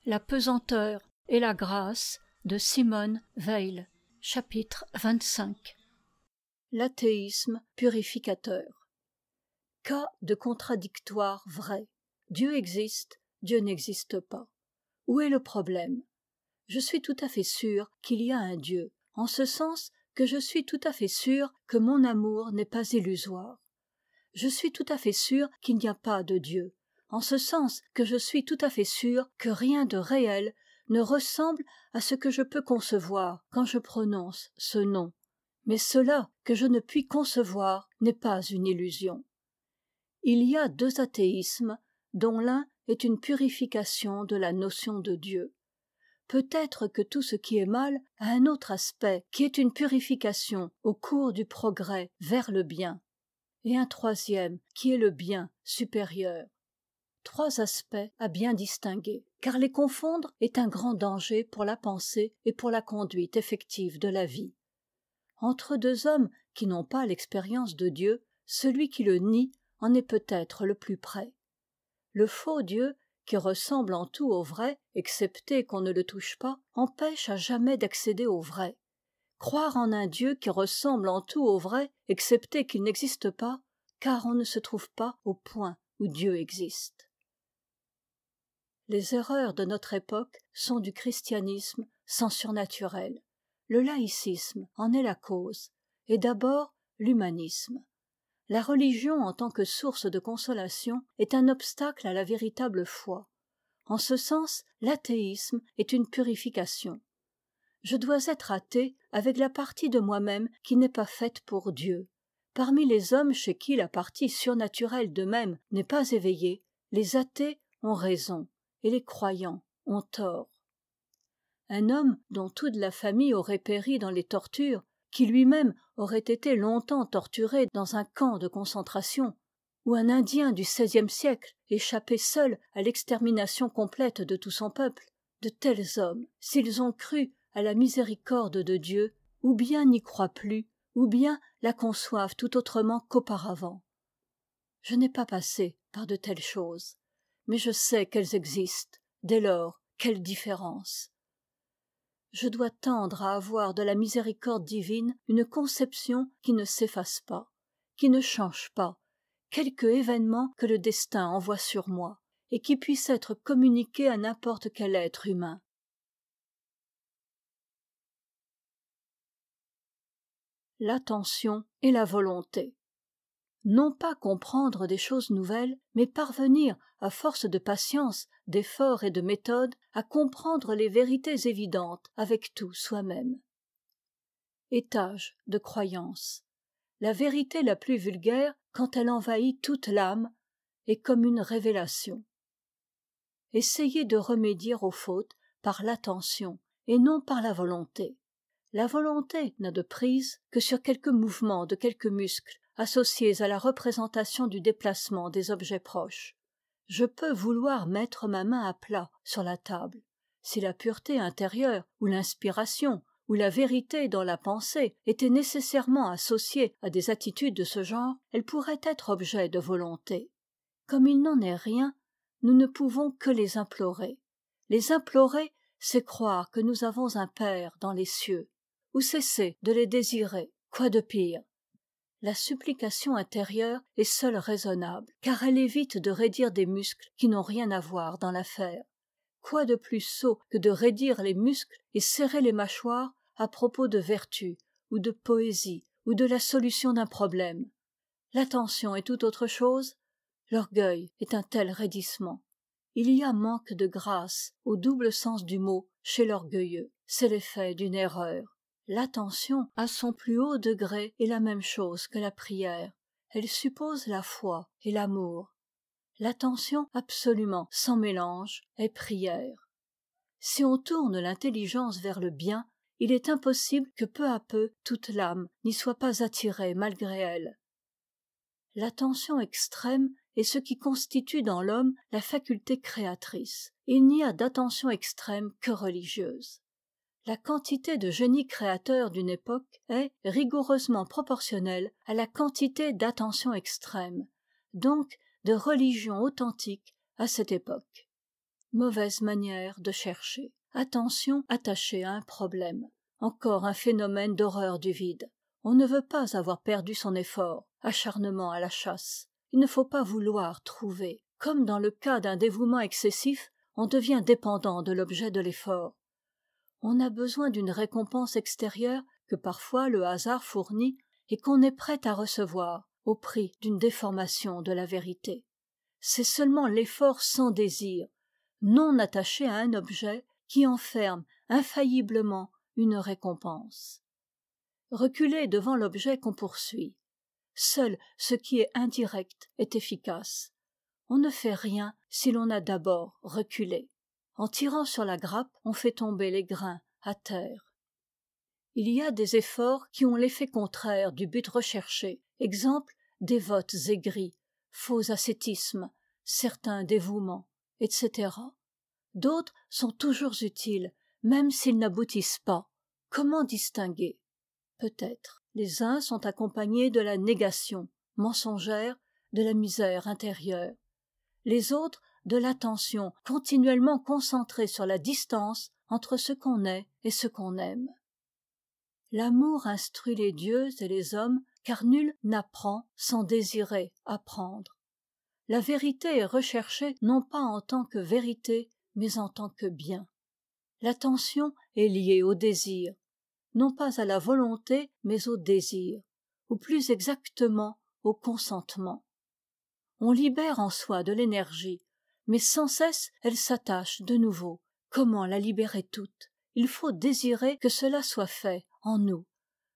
La pesanteur et la grâce de Simone Weil. Chapitre 25. L'athéisme purificateur. Cas de contradictoire vrai. Dieu existe, Dieu n'existe pas. Où est le problème? Je suis tout à fait sûr qu'il y a un Dieu, en ce sens que je suis tout à fait sûr que mon amour n'est pas illusoire. Je suis tout à fait sûr qu'il n'y a pas de Dieu, en ce sens que je suis tout à fait sûr que rien de réel ne ressemble à ce que je peux concevoir quand je prononce ce nom. Mais cela que je ne puis concevoir n'est pas une illusion. Il y a deux athéismes, dont l'un est une purification de la notion de Dieu. Peut-être que tout ce qui est mal a un autre aspect qui est une purification au cours du progrès vers le bien, et un troisième qui est le bien supérieur. Trois aspects à bien distinguer, car les confondre est un grand danger pour la pensée et pour la conduite effective de la vie. Entre deux hommes qui n'ont pas l'expérience de Dieu, celui qui le nie en est peut-être le plus près. Le faux Dieu, qui ressemble en tout au vrai, excepté qu'on ne le touche pas, empêche à jamais d'accéder au vrai. Croire en un Dieu qui ressemble en tout au vrai, excepté qu'il n'existe pas, car on ne se trouve pas au point où Dieu existe. Les erreurs de notre époque sont du christianisme sans surnaturel. Le laïcisme en est la cause, et d'abord l'humanisme. La religion en tant que source de consolation est un obstacle à la véritable foi. En ce sens, l'athéisme est une purification. Je dois être athée avec la partie de moi-même qui n'est pas faite pour Dieu. Parmi les hommes chez qui la partie surnaturelle d'eux-mêmes n'est pas éveillée, les athées ont raison et les croyants ont tort. Un homme dont toute la famille aurait péri dans les tortures, qui lui-même aurait été longtemps torturé dans un camp de concentration, ou un Indien du XVIe siècle échappé seul à l'extermination complète de tout son peuple, de tels hommes, s'ils ont cru à la miséricorde de Dieu, ou bien n'y croient plus, ou bien la conçoivent tout autrement qu'auparavant. Je n'ai pas passé par de telles choses, mais je sais qu'elles existent. Dès lors, quelle différence! Je dois tendre à avoir de la miséricorde divine une conception qui ne s'efface pas, qui ne change pas, quelque événement que le destin envoie sur moi, et qui puisse être communiqué à n'importe quel être humain. L'attention et la volonté. Non pas comprendre des choses nouvelles, mais parvenir, à force de patience, d'efforts et de méthode, à comprendre les vérités évidentes avec tout soi-même. Étage de croyance. La vérité la plus vulgaire, quand elle envahit toute l'âme, est comme une révélation. Essayez de remédier aux fautes par l'attention et non par la volonté. La volonté n'a de prise que sur quelques mouvements de quelques muscles associés à la représentation du déplacement des objets proches. Je peux vouloir mettre ma main à plat sur la table. Si la pureté intérieure, ou l'inspiration, ou la vérité dans la pensée étaient nécessairement associées à des attitudes de ce genre, elles pourraient être objet de volonté. Comme il n'en est rien, nous ne pouvons que les implorer. Les implorer, c'est croire que nous avons un Père dans les cieux, ou cesser de les désirer. Quoi de pire? La supplication intérieure est seule raisonnable, car elle évite de raidir des muscles qui n'ont rien à voir dans l'affaire. Quoi de plus sot que de raidir les muscles et serrer les mâchoires à propos de vertu, ou de poésie, ou de la solution d'un problème? L'attention est tout autre chose. L'orgueil est un tel raidissement. Il y a manque de grâce, au double sens du mot, chez l'orgueilleux. C'est l'effet d'une erreur. L'attention, à son plus haut degré, est la même chose que la prière. Elle suppose la foi et l'amour. L'attention absolument sans mélange est prière. Si on tourne l'intelligence vers le bien, il est impossible que peu à peu toute l'âme n'y soit pas attirée malgré elle. L'attention extrême est ce qui constitue dans l'homme la faculté créatrice. Il n'y a d'attention extrême que religieuse. La quantité de génie créateur d'une époque est rigoureusement proportionnelle à la quantité d'attention extrême, donc de religion authentique à cette époque. Mauvaise manière de chercher. Attention attachée à un problème. Encore un phénomène d'horreur du vide. On ne veut pas avoir perdu son effort. Acharnement à la chasse. Il ne faut pas vouloir trouver. Comme dans le cas d'un dévouement excessif, on devient dépendant de l'objet de l'effort. On a besoin d'une récompense extérieure que parfois le hasard fournit et qu'on est prêt à recevoir au prix d'une déformation de la vérité. C'est seulement l'effort sans désir, non attaché à un objet, qui enferme infailliblement une récompense. Reculer devant l'objet qu'on poursuit. Seul ce qui est indirect est efficace. On ne fait rien si l'on a d'abord reculé. En tirant sur la grappe, on fait tomber les grains à terre. Il y a des efforts qui ont l'effet contraire du but recherché. Exemple, dévotes aigris, faux ascétisme, certains dévouements, etc. D'autres sont toujours utiles, même s'ils n'aboutissent pas. Comment distinguer? Peut-être. Les uns sont accompagnés de la négation, mensongère, de la misère intérieure. Les autres, de l'attention continuellement concentrée sur la distance entre ce qu'on est et ce qu'on aime. L'amour instruit les dieux et les hommes, car nul n'apprend sans désirer apprendre. La vérité est recherchée non pas en tant que vérité, mais en tant que bien. L'attention est liée au désir, non pas à la volonté, mais au désir, ou plus exactement au consentement. On libère en soi de l'énergie, mais sans cesse elle s'attache de nouveau. Comment la libérer toute? Il faut désirer que cela soit fait en nous,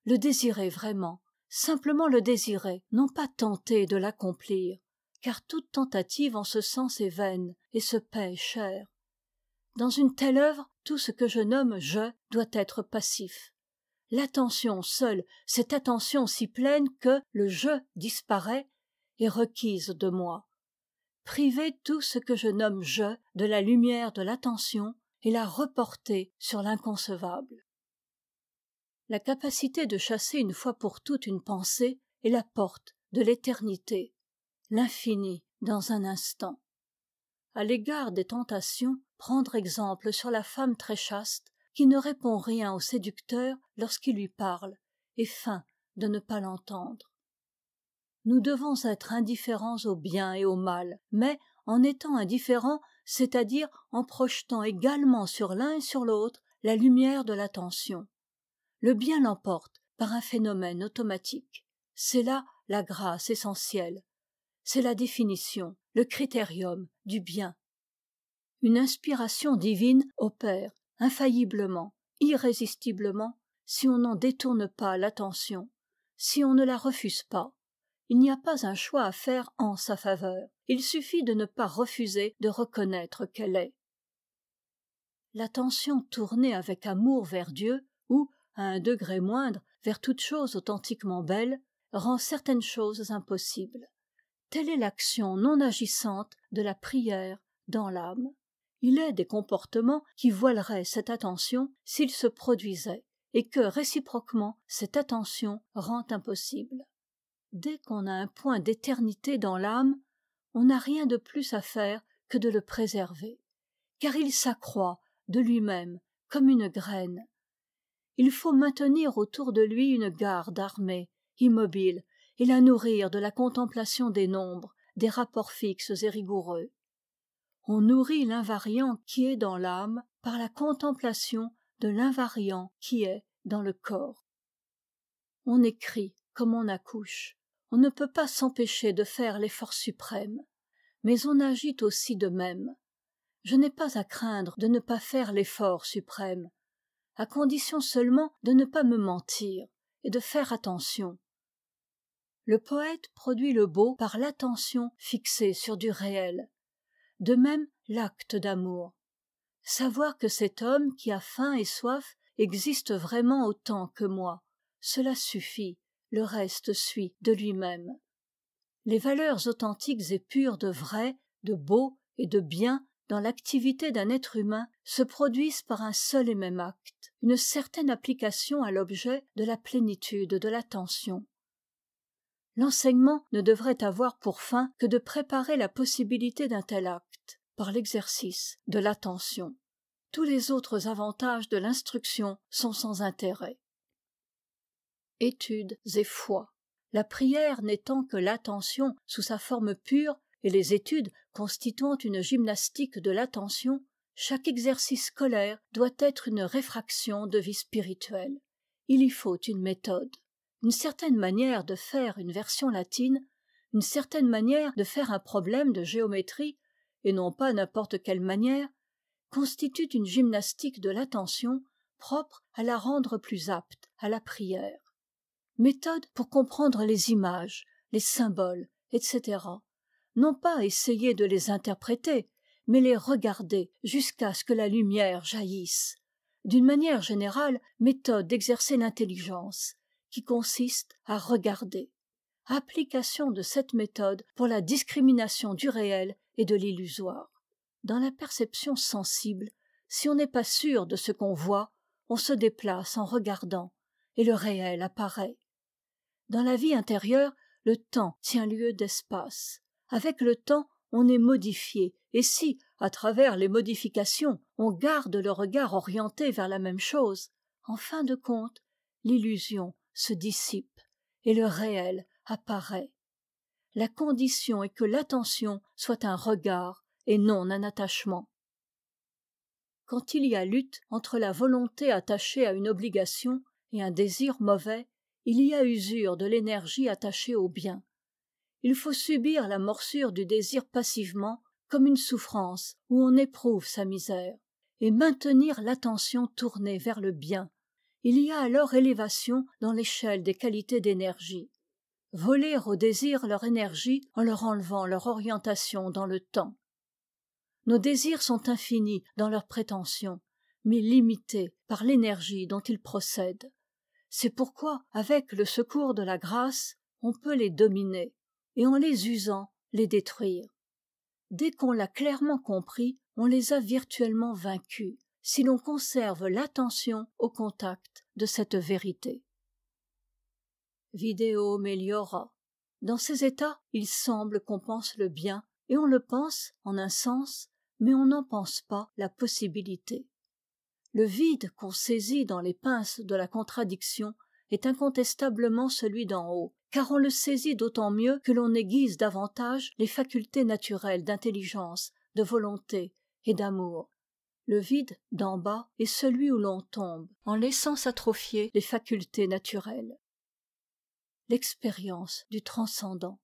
le désirer vraiment, simplement le désirer, non pas tenter de l'accomplir, car toute tentative en ce sens est vaine et se paie cher. Dans une telle œuvre, tout ce que je nomme je doit être passif. L'attention seule, cette attention si pleine que le je disparaît, est requise de moi. Priver tout ce que je nomme je de la lumière de l'attention et la reporter sur l'inconcevable. La capacité de chasser une fois pour toutes une pensée est la porte de l'éternité, l'infini dans un instant. À l'égard des tentations, prendre exemple sur la femme très chaste qui ne répond rien au séducteur lorsqu'il lui parle et feint de ne pas l'entendre. Nous devons être indifférents au bien et au mal, mais en étant indifférents, c'est-à-dire en projetant également sur l'un et sur l'autre la lumière de l'attention. Le bien l'emporte par un phénomène automatique. C'est là la grâce essentielle. C'est la définition, le critérium du bien. Une inspiration divine opère infailliblement, irrésistiblement, si on n'en détourne pas l'attention, si on ne la refuse pas. Il n'y a pas un choix à faire en sa faveur. Il suffit de ne pas refuser de reconnaître qu'elle est. L'attention tournée avec amour vers Dieu, ou, à un degré moindre, vers toute chose authentiquement belle, rend certaines choses impossibles. Telle est l'action non agissante de la prière dans l'âme. Il est des comportements qui voileraient cette attention s'ils se produisaient, et que, réciproquement, cette attention rend impossible. Dès qu'on a un point d'éternité dans l'âme, on n'a rien de plus à faire que de le préserver, car il s'accroît de lui-même comme une graine. Il faut maintenir autour de lui une garde armée, immobile, et la nourrir de la contemplation des nombres, des rapports fixes et rigoureux. On nourrit l'invariant qui est dans l'âme par la contemplation de l'invariant qui est dans le corps. On écrit comme on accouche. On ne peut pas s'empêcher de faire l'effort suprême, mais on agit aussi de même. Je n'ai pas à craindre de ne pas faire l'effort suprême, à condition seulement de ne pas me mentir et de faire attention. Le poète produit le beau par l'attention fixée sur du réel. De même l'acte d'amour. Savoir que cet homme qui a faim et soif existe vraiment autant que moi, cela suffit, le reste suit de lui-même. Les valeurs authentiques et pures de vrai, de beau et de bien dans l'activité d'un être humain se produisent par un seul et même acte, une certaine application à l'objet de la plénitude de l'attention. L'enseignement ne devrait avoir pour fin que de préparer la possibilité d'un tel acte, par l'exercice de l'attention. Tous les autres avantages de l'instruction sont sans intérêt. Études et foi. La prière n'étant que l'attention sous sa forme pure et les études constituant une gymnastique de l'attention, chaque exercice scolaire doit être une réfraction de vie spirituelle. Il y faut une méthode, une certaine manière de faire une version latine, une certaine manière de faire un problème de géométrie, et non pas n'importe quelle manière, constitue une gymnastique de l'attention propre à la rendre plus apte à la prière. Méthode pour comprendre les images, les symboles, etc. Non pas essayer de les interpréter, mais les regarder jusqu'à ce que la lumière jaillisse. D'une manière générale, méthode d'exercer l'intelligence, qui consiste à regarder. Application de cette méthode pour la discrimination du réel et de l'illusoire. Dans la perception sensible, si on n'est pas sûr de ce qu'on voit, on se déplace en regardant, et le réel apparaît. Dans la vie intérieure, le temps tient lieu d'espace. Avec le temps, on est modifié, et si, à travers les modifications, on garde le regard orienté vers la même chose, en fin de compte, l'illusion se dissipe, et le réel apparaît. La condition est que l'attention soit un regard et non un attachement. Quand il y a lutte entre la volonté attachée à une obligation et un désir mauvais, il y a usure de l'énergie attachée au bien. Il faut subir la morsure du désir passivement comme une souffrance où on éprouve sa misère, et maintenir l'attention tournée vers le bien. Il y a alors élévation dans l'échelle des qualités d'énergie. Voler aux désirs leur énergie en leur enlevant leur orientation dans le temps. Nos désirs sont infinis dans leurs prétentions, mais limités par l'énergie dont ils procèdent. C'est pourquoi, avec le secours de la grâce, on peut les dominer, et en les usant, les détruire. Dès qu'on l'a clairement compris, on les a virtuellement vaincus, si l'on conserve l'attention au contact de cette vérité. Video meliora. Dans ces états, il semble qu'on pense le bien, et on le pense en un sens, mais on n'en pense pas la possibilité. Le vide qu'on saisit dans les pinces de la contradiction est incontestablement celui d'en haut, car on le saisit d'autant mieux que l'on aiguise davantage les facultés naturelles d'intelligence, de volonté et d'amour. Le vide d'en bas est celui où l'on tombe en laissant s'atrophier les facultés naturelles. L'expérience du transcendant.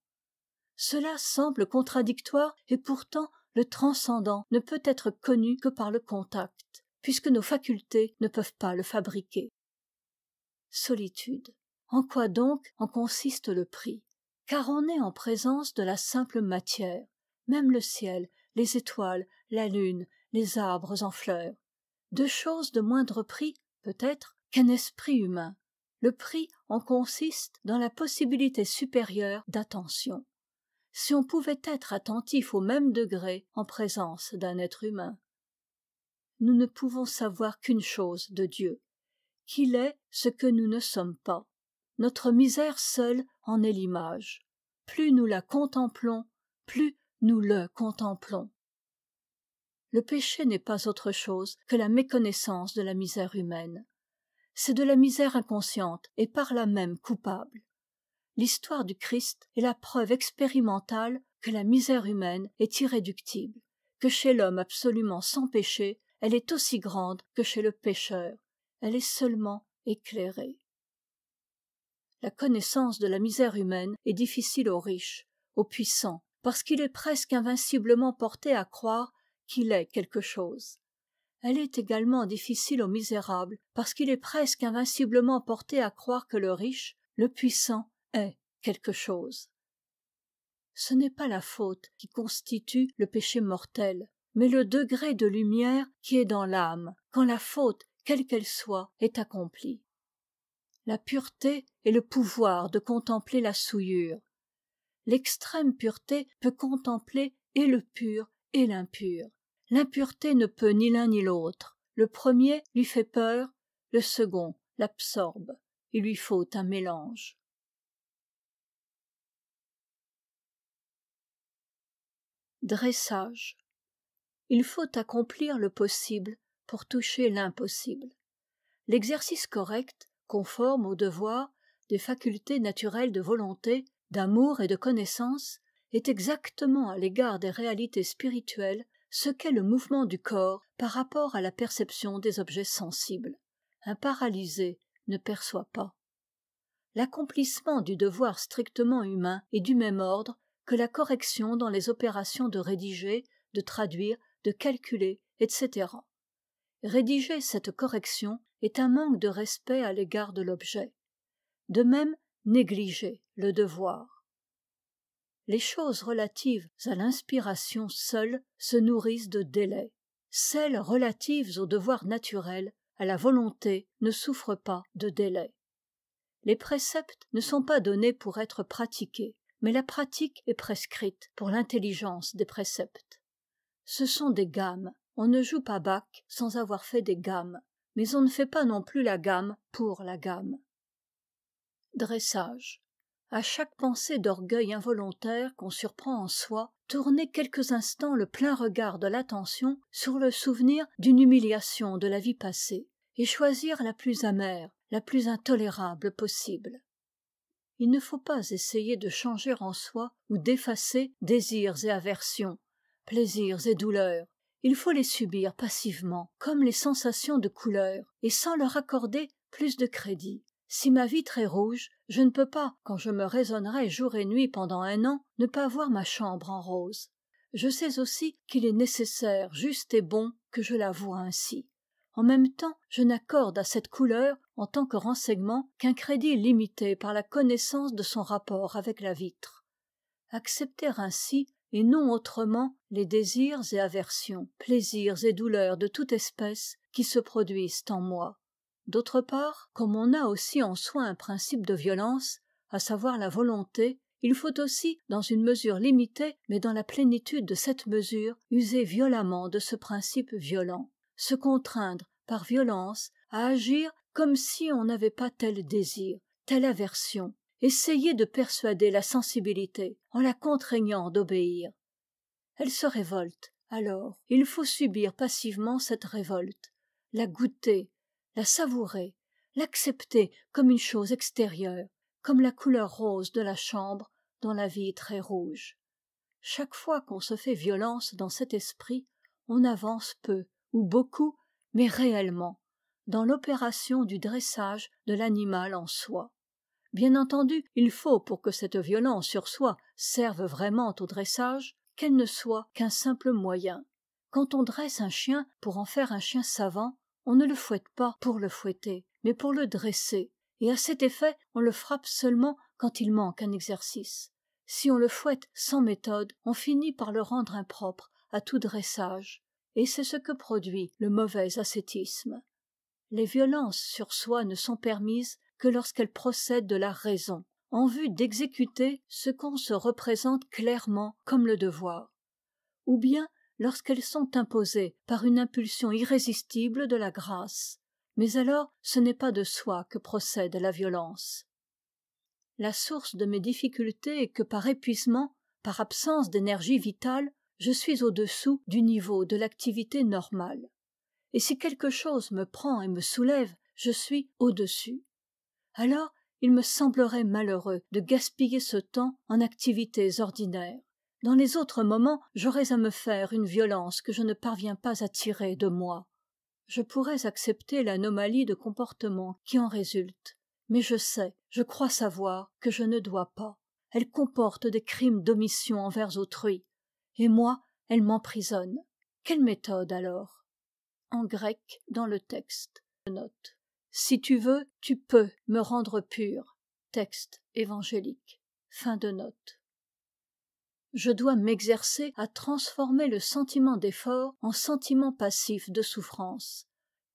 Cela semble contradictoire et pourtant le transcendant ne peut être connu que par le contact, puisque nos facultés ne peuvent pas le fabriquer. Solitude. En quoi donc en consiste le prix? Car on est en présence de la simple matière, même le ciel, les étoiles, la lune, les arbres en fleurs. Deux choses de moindre prix, peut-être, qu'un esprit humain. Le prix en consiste dans la possibilité supérieure d'attention. Si on pouvait être attentif au même degré en présence d'un être humain. Nous ne pouvons savoir qu'une chose de Dieu, qu'il est ce que nous ne sommes pas. Notre misère seule en est l'image. Plus nous la contemplons, plus nous le contemplons. Le péché n'est pas autre chose que la méconnaissance de la misère humaine. C'est de la misère inconsciente et par là même coupable. L'histoire du Christ est la preuve expérimentale que la misère humaine est irréductible, que chez l'homme absolument sans péché, elle est aussi grande que chez le pécheur. Elle est seulement éclairée. La connaissance de la misère humaine est difficile aux riches, aux puissants, parce qu'il est presque invinciblement porté à croire qu'il est quelque chose. Elle est également difficile aux misérables, parce qu'il est presque invinciblement porté à croire que le riche, le puissant, est quelque chose. Ce n'est pas la faute qui constitue le péché mortel, mais le degré de lumière qui est dans l'âme, quand la faute, quelle qu'elle soit, est accomplie. La pureté est le pouvoir de contempler la souillure. L'extrême pureté peut contempler et le pur et l'impur. L'impureté ne peut ni l'un ni l'autre. Le premier lui fait peur, le second l'absorbe. Il lui faut un mélange. Dressage. il faut accomplir le possible pour toucher l'impossible. L'exercice correct, conforme au devoir, des facultés naturelles de volonté, d'amour et de connaissance, est exactement à l'égard des réalités spirituelles ce qu'est le mouvement du corps par rapport à la perception des objets sensibles. Un paralysé ne perçoit pas. L'accomplissement du devoir strictement humain est du même ordre que la correction dans les opérations de rédiger, de traduire, de calculer, etc. Rédiger cette correction est un manque de respect à l'égard de l'objet. De même, négliger le devoir. Les choses relatives à l'inspiration seules se nourrissent de délai. Celles relatives au devoir naturel, à la volonté, ne souffrent pas de délai. Les préceptes ne sont pas donnés pour être pratiqués, mais la pratique est prescrite pour l'intelligence des préceptes. Ce sont des gammes. On ne joue pas Bach sans avoir fait des gammes, mais on ne fait pas non plus la gamme pour la gamme. Dressage. À chaque pensée d'orgueil involontaire qu'on surprend en soi, tourner quelques instants le plein regard de l'attention sur le souvenir d'une humiliation de la vie passée, et choisir la plus amère, la plus intolérable possible. Il ne faut pas essayer de changer en soi ou d'effacer désirs et aversions, plaisirs et douleurs. Il faut les subir passivement, comme les sensations de couleur, et sans leur accorder plus de crédit. Si ma vitre est rouge, je ne peux pas, quand je me raisonnerai jour et nuit pendant 1 an, ne pas voir ma chambre en rose. Je sais aussi qu'il est nécessaire, juste et bon, que je la voie ainsi. En même temps, je n'accorde à cette couleur, en tant que renseignement, qu'un crédit limité par la connaissance de son rapport avec la vitre. Accepter ainsi, et non autrement, les désirs et aversions, plaisirs et douleurs de toute espèce qui se produisent en moi. D'autre part, comme on a aussi en soi un principe de violence, à savoir la volonté, il faut aussi, dans une mesure limitée, mais dans la plénitude de cette mesure, user violemment de ce principe violent, se contraindre par violence à agir comme si on n'avait pas tel désir, telle aversion, essayer de persuader la sensibilité en la contraignant d'obéir. Elle se révolte, alors il faut subir passivement cette révolte, la goûter, la savourer, l'accepter comme une chose extérieure, comme la couleur rose de la chambre dont la vitre est rouge. Chaque fois qu'on se fait violence dans cet esprit, on avance peu ou beaucoup, mais réellement, dans l'opération du dressage de l'animal en soi. Bien entendu, il faut, pour que cette violence sur soi serve vraiment au dressage, qu'elle ne soit qu'un simple moyen. Quand on dresse un chien pour en faire un chien savant, on ne le fouette pas pour le fouetter, mais pour le dresser, et à cet effet, on le frappe seulement quand il manque un exercice. Si on le fouette sans méthode, on finit par le rendre impropre à tout dressage, et c'est ce que produit le mauvais ascétisme. Les violences sur soi ne sont permises que lorsqu'elles procèdent de la raison, en vue d'exécuter ce qu'on se représente clairement comme le devoir, ou bien lorsqu'elles sont imposées par une impulsion irrésistible de la grâce. Mais alors ce n'est pas de soi que procède la violence. La source de mes difficultés est que par épuisement, par absence d'énergie vitale, je suis au-dessous du niveau de l'activité normale. Et si quelque chose me prend et me soulève, je suis au-dessus. Alors, il me semblerait malheureux de gaspiller ce temps en activités ordinaires. Dans les autres moments, j'aurais à me faire une violence que je ne parviens pas à tirer de moi. Je pourrais accepter l'anomalie de comportement qui en résulte. Mais je sais, je crois savoir que je ne dois pas. Elle comporte des crimes d'omission envers autrui. Et moi, elle m'emprisonne. Quelle méthode alors ? En grec, dans le texte. Note. Si tu veux, tu peux me rendre pur. Texte évangélique. Fin de note. Je dois m'exercer à transformer le sentiment d'effort en sentiment passif de souffrance.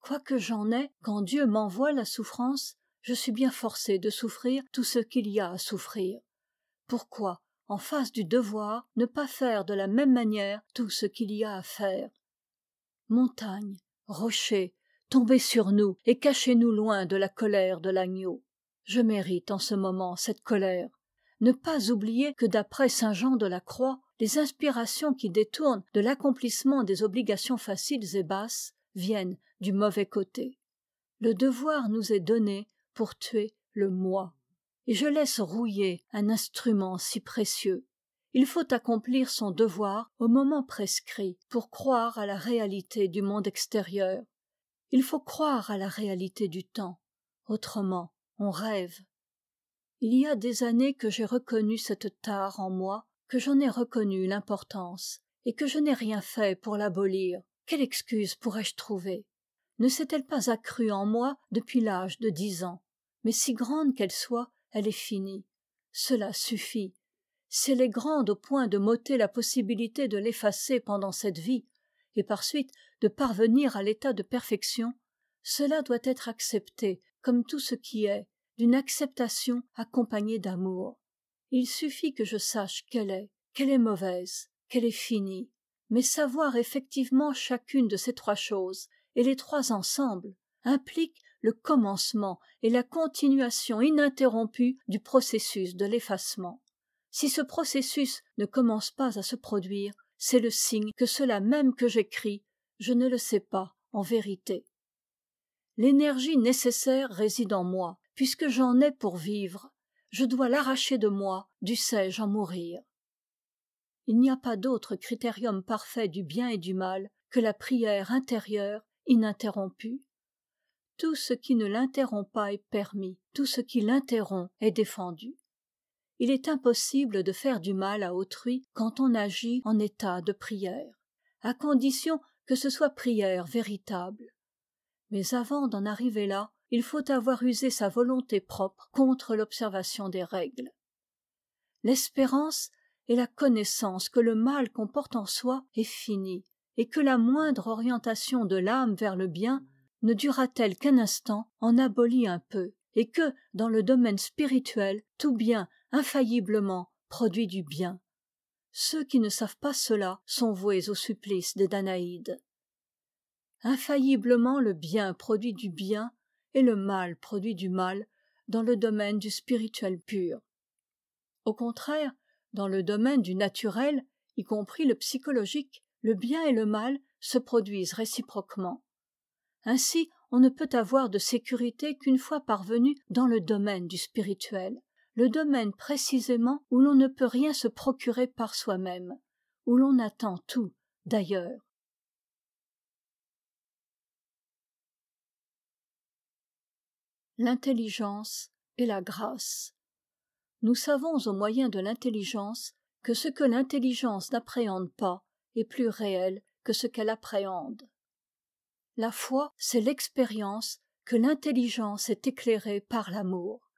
Quoique j'en ai, quand Dieu m'envoie la souffrance, je suis bien forcé de souffrir tout ce qu'il y a à souffrir. Pourquoi, en face du devoir, ne pas faire de la même manière tout ce qu'il y a à faire ? Montagnes, rochers, tombez sur nous et cachez-nous loin de la colère de l'agneau. Je mérite en ce moment cette colère. Ne pas oublier que d'après saint Jean de la Croix, les inspirations qui détournent de l'accomplissement des obligations faciles et basses viennent du mauvais côté. Le devoir nous est donné pour tuer le moi. Et je laisse rouiller un instrument si précieux. Il faut accomplir son devoir au moment prescrit pour croire à la réalité du monde extérieur. Il faut croire à la réalité du temps. Autrement, on rêve. Il y a des années que j'ai reconnu cette tare en moi, que j'en ai reconnu l'importance, et que je n'ai rien fait pour l'abolir. Quelle excuse pourrais-je trouver? Ne s'est-elle pas accrue en moi depuis l'âge de 10 ans? Mais si grande qu'elle soit, elle est finie. Cela suffit. Si elle est grande au point de m'ôter la possibilité de l'effacer pendant cette vie, et par suite de parvenir à l'état de perfection, cela doit être accepté comme tout ce qui est, d'une acceptation accompagnée d'amour. Il suffit que je sache qu'elle est mauvaise, qu'elle est finie. Mais savoir effectivement chacune de ces trois choses, et les trois ensemble, implique le commencement et la continuation ininterrompue du processus de l'effacement. Si ce processus ne commence pas à se produire, c'est le signe que cela même que j'écris, je ne le sais pas en vérité. L'énergie nécessaire réside en moi, puisque j'en ai pour vivre. Je dois l'arracher de moi, dussé-je en mourir. Il n'y a pas d'autre critérium parfait du bien et du mal que la prière intérieure ininterrompue. Tout ce qui ne l'interrompt pas est permis, tout ce qui l'interrompt est défendu. Il est impossible de faire du mal à autrui quand on agit en état de prière, à condition que ce soit prière véritable. Mais avant d'en arriver là, il faut avoir usé sa volonté propre contre l'observation des règles. L'espérance et la connaissance que le mal qu'on porte en soi est fini, et que la moindre orientation de l'âme vers le bien ne durera-t-elle qu'un instant, en abolit un peu, et que, dans le domaine spirituel, tout bien, infailliblement, produit du bien. Ceux qui ne savent pas cela sont voués au supplice des Danaïdes. Infailliblement le bien produit du bien, et le mal produit du mal, dans le domaine du spirituel pur. Au contraire, dans le domaine du naturel, y compris le psychologique, le bien et le mal se produisent réciproquement. Ainsi, on ne peut avoir de sécurité qu'une fois parvenu dans le domaine du spirituel, le domaine précisément où l'on ne peut rien se procurer par soi-même, où l'on attend tout d'ailleurs. L'intelligence et la grâce. Nous savons au moyen de l'intelligence que ce que l'intelligence n'appréhende pas est plus réel que ce qu'elle appréhende. La foi, c'est l'expérience que l'intelligence est éclairée par l'amour.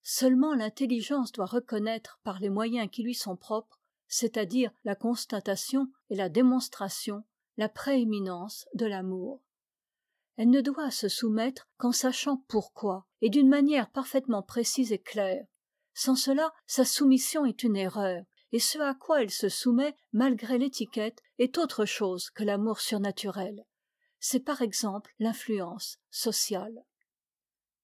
Seulement l'intelligence doit reconnaître par les moyens qui lui sont propres, c'est-à-dire la constatation et la démonstration, la prééminence de l'amour. Elle ne doit se soumettre qu'en sachant pourquoi, et d'une manière parfaitement précise et claire. Sans cela, sa soumission est une erreur, et ce à quoi elle se soumet, malgré l'étiquette, est autre chose que l'amour surnaturel. C'est par exemple l'influence sociale.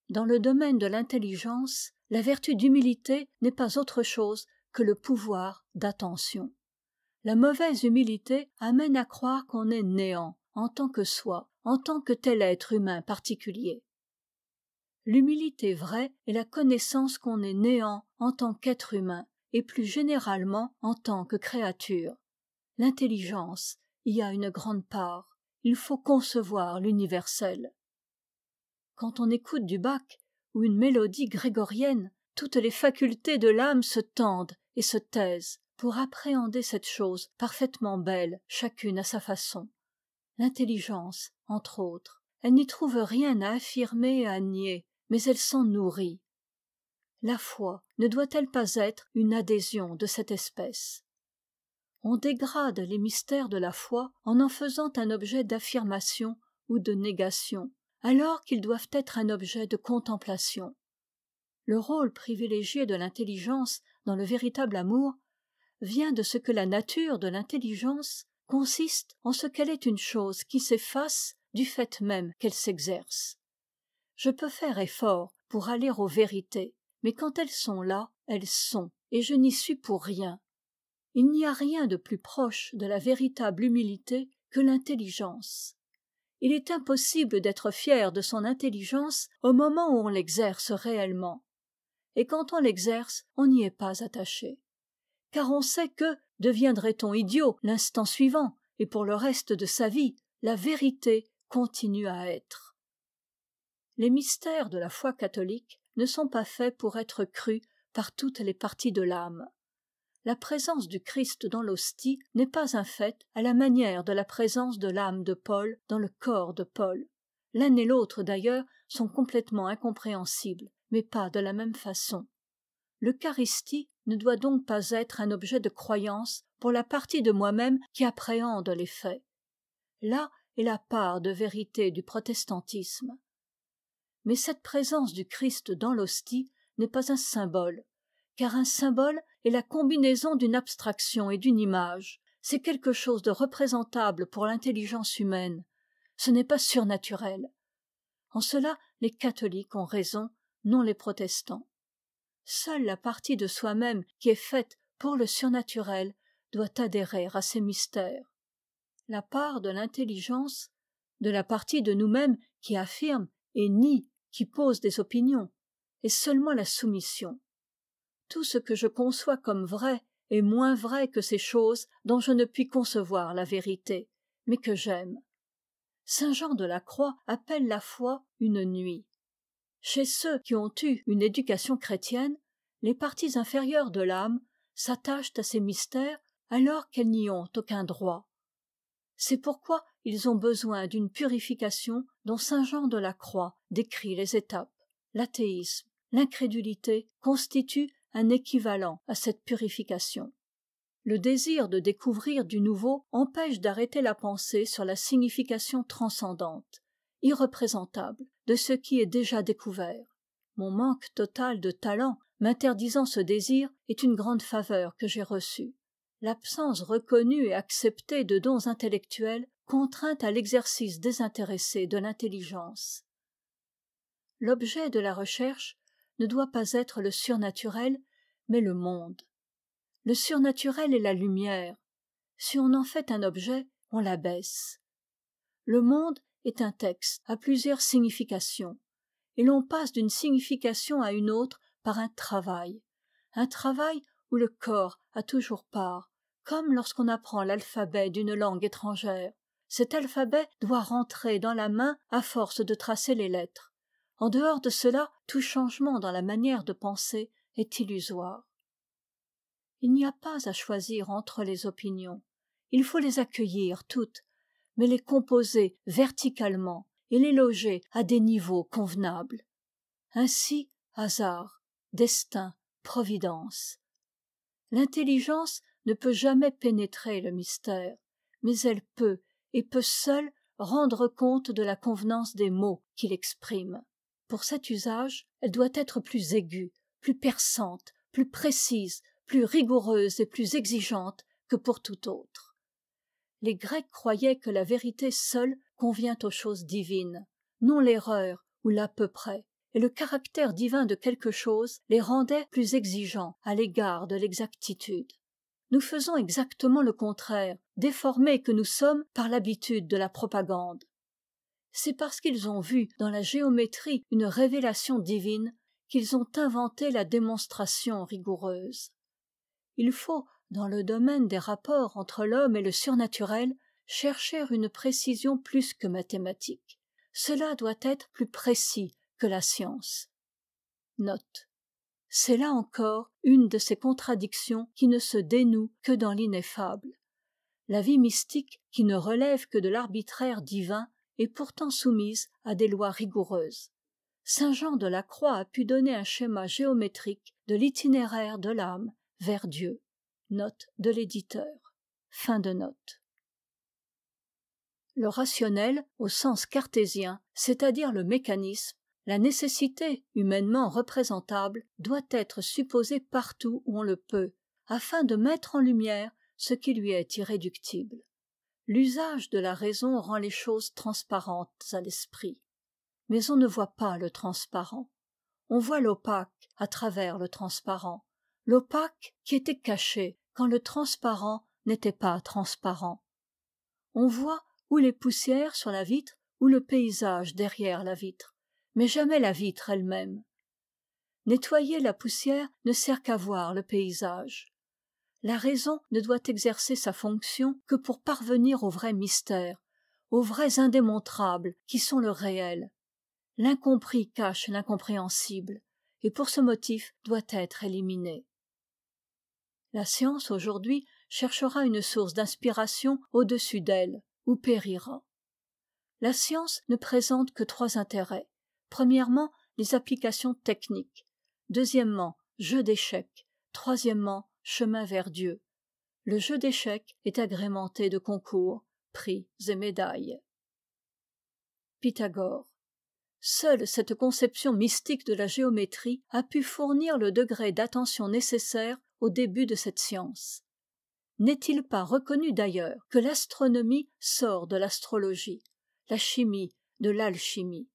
Dans le domaine de l'intelligence, la vertu d'humilité n'est pas autre chose que le pouvoir d'attention. La mauvaise humilité amène à croire qu'on est néant en tant que soi, en tant que tel être humain particulier. L'humilité vraie est la connaissance qu'on est néant en tant qu'être humain et plus généralement en tant que créature. L'intelligence y a une grande part. Il faut concevoir l'universel. Quand on écoute du Bach ou une mélodie grégorienne, toutes les facultés de l'âme se tendent et se taisent pour appréhender cette chose parfaitement belle, chacune à sa façon. L'intelligence, entre autres, elle n'y trouve rien à affirmer et à nier, mais elle s'en nourrit. La foi ne doit-elle pas être une adhésion de cette espèce? On dégrade les mystères de la foi en faisant un objet d'affirmation ou de négation, alors qu'ils doivent être un objet de contemplation. Le rôle privilégié de l'intelligence dans le véritable amour vient de ce que la nature de l'intelligence consiste en ce qu'elle est une chose qui s'efface du fait même qu'elle s'exerce. Je peux faire effort pour aller aux vérités, mais quand elles sont là, elles sont, et je n'y suis pour rien. Il n'y a rien de plus proche de la véritable humilité que l'intelligence. Il est impossible d'être fier de son intelligence au moment où on l'exerce réellement. Et quand on l'exerce, on n'y est pas attaché. Car on sait que, deviendrait-on idiot l'instant suivant, et pour le reste de sa vie, la vérité continue à être. Les mystères de la foi catholique ne sont pas faits pour être crus par toutes les parties de l'âme. La présence du Christ dans l'hostie n'est pas un fait à la manière de la présence de l'âme de Paul dans le corps de Paul. L'un et l'autre d'ailleurs sont complètement incompréhensibles, mais pas de la même façon. L'Eucharistie ne doit donc pas être un objet de croyance pour la partie de moi-même qui appréhende les faits. Là est la part de vérité du protestantisme. Mais cette présence du Christ dans l'hostie n'est pas un symbole, car un symbole est la combinaison d'une abstraction et d'une image. C'est quelque chose de représentable pour l'intelligence humaine. Ce n'est pas surnaturel. En cela, les catholiques ont raison, non les protestants. Seule la partie de soi-même qui est faite pour le surnaturel doit adhérer à ces mystères. La part de l'intelligence, de la partie de nous-mêmes qui affirme et nie, qui pose des opinions, est seulement la soumission. Tout ce que je conçois comme vrai est moins vrai que ces choses dont je ne puis concevoir la vérité, mais que j'aime. Saint Jean de la Croix appelle la foi une nuit. Chez ceux qui ont eu une éducation chrétienne, les parties inférieures de l'âme s'attachent à ces mystères alors qu'elles n'y ont aucun droit. C'est pourquoi ils ont besoin d'une purification dont Saint Jean de la Croix décrit les étapes. L'athéisme, l'incrédulité constituent un équivalent à cette purification. Le désir de découvrir du nouveau empêche d'arrêter la pensée sur la signification transcendante, irreprésentable, de ce qui est déjà découvert. Mon manque total de talent m'interdisant ce désir est une grande faveur que j'ai reçue. L'absence reconnue et acceptée de dons intellectuels contraint à l'exercice désintéressé de l'intelligence. L'objet de la recherche ne doit pas être le surnaturel, mais le monde. Le surnaturel est la lumière. Si on en fait un objet, on l'abaisse. Le monde est un texte à plusieurs significations, et l'on passe d'une signification à une autre par un travail où le corps a toujours part, comme lorsqu'on apprend l'alphabet d'une langue étrangère. Cet alphabet doit rentrer dans la main à force de tracer les lettres. En dehors de cela, tout changement dans la manière de penser est illusoire. Il n'y a pas à choisir entre les opinions. Il faut les accueillir toutes, mais les composer verticalement et les loger à des niveaux convenables. Ainsi, hasard, destin, providence. L'intelligence ne peut jamais pénétrer le mystère, mais elle peut, et peut seule, rendre compte de la convenance des mots qu'il exprime. Pour cet usage, elle doit être plus aiguë, plus perçante, plus précise, plus rigoureuse et plus exigeante que pour tout autre. Les Grecs croyaient que la vérité seule convient aux choses divines, non l'erreur ou l'à peu près, et le caractère divin de quelque chose les rendait plus exigeants à l'égard de l'exactitude. Nous faisons exactement le contraire, déformés que nous sommes par l'habitude de la propagande. C'est parce qu'ils ont vu dans la géométrie une révélation divine qu'ils ont inventé la démonstration rigoureuse. Il faut, dans le domaine des rapports entre l'homme et le surnaturel, chercher une précision plus que mathématique. Cela doit être plus précis que la science. Note. C'est là encore une de ces contradictions qui ne se dénouent que dans l'ineffable. La vie mystique, qui ne relève que de l'arbitraire divin, est pourtant soumise à des lois rigoureuses. Saint Jean de la Croix a pu donner un schéma géométrique de l'itinéraire de l'âme vers Dieu. Note de l'éditeur. Fin de note. Le rationnel, au sens cartésien, c'est-à-dire le mécanisme, la nécessité humainement représentable, doit être supposée partout où on le peut, afin de mettre en lumière ce qui lui est irréductible. L'usage de la raison rend les choses transparentes à l'esprit. Mais on ne voit pas le transparent. On voit l'opaque à travers le transparent. L'opaque qui était caché quand le transparent n'était pas transparent. On voit ou les poussières sur la vitre ou le paysage derrière la vitre, mais jamais la vitre elle-même. Nettoyer la poussière ne sert qu'à voir le paysage. La raison ne doit exercer sa fonction que pour parvenir aux vrais mystères, aux vrais indémontrables qui sont le réel. L'incompris cache l'incompréhensible, et pour ce motif doit être éliminé. La science aujourd'hui cherchera une source d'inspiration au-dessus d'elle, ou périra. La science ne présente que trois intérêts. Premièrement, les applications techniques. Deuxièmement, jeu d'échecs. Troisièmement, chemin vers Dieu. Le jeu d'échecs est agrémenté de concours, prix et médailles. Pythagore. Seule cette conception mystique de la géométrie a pu fournir le degré d'attention nécessaire au début de cette science. N'est-il pas reconnu d'ailleurs que l'astronomie sort de l'astrologie, la chimie de l'alchimie?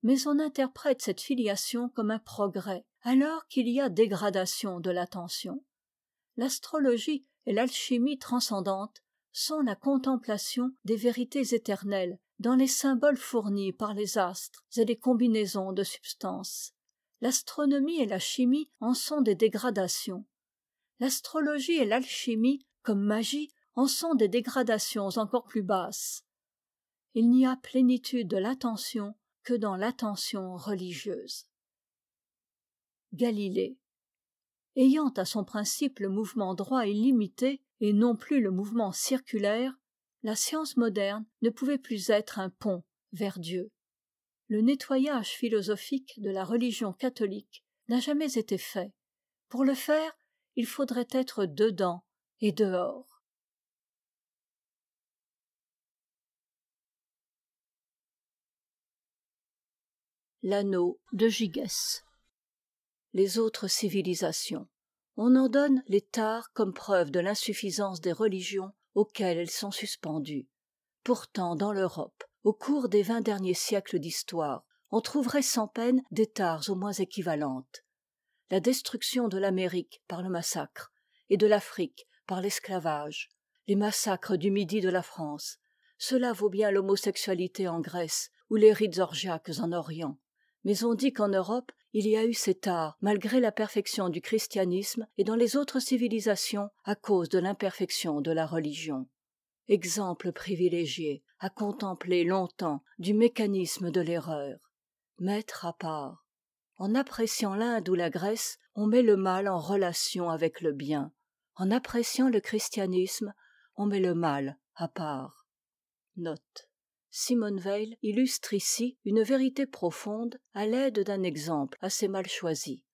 Mais on interprète cette filiation comme un progrès, alors qu'il y a dégradation de l'attention. L'astrologie et l'alchimie transcendante sont la contemplation des vérités éternelles dans les symboles fournis par les astres et les combinaisons de substances. L'astronomie et la chimie en sont des dégradations. L'astrologie et l'alchimie, comme magie, en sont des dégradations encore plus basses. Il n'y a plénitude de l'attention que dans l'attention religieuse. Galilée. Ayant à son principe le mouvement droit illimité et non plus le mouvement circulaire, la science moderne ne pouvait plus être un pont vers Dieu. Le nettoyage philosophique de la religion catholique n'a jamais été fait. Pour le faire, il faudrait être dedans et dehors. L'anneau de Gigès. Les autres civilisations. On en donne les tares comme preuve de l'insuffisance des religions auxquelles elles sont suspendues. Pourtant, dans l'Europe, au cours des 20 derniers siècles d'histoire, on trouverait sans peine des tares au moins équivalentes. La destruction de l'Amérique par le massacre, et de l'Afrique par l'esclavage, les massacres du midi de la France, cela vaut bien l'homosexualité en Grèce ou les rites orgiaques en Orient. Mais on dit qu'en Europe, il y a eu ces tares malgré la perfection du christianisme et dans les autres civilisations à cause de l'imperfection de la religion. Exemple privilégié à contempler longtemps du mécanisme de l'erreur. Mettre à part. En appréciant l'Inde ou la Grèce, on met le mal en relation avec le bien. En appréciant le christianisme, on met le mal à part. Note. Simone Weil illustre ici une vérité profonde à l'aide d'un exemple assez mal choisi.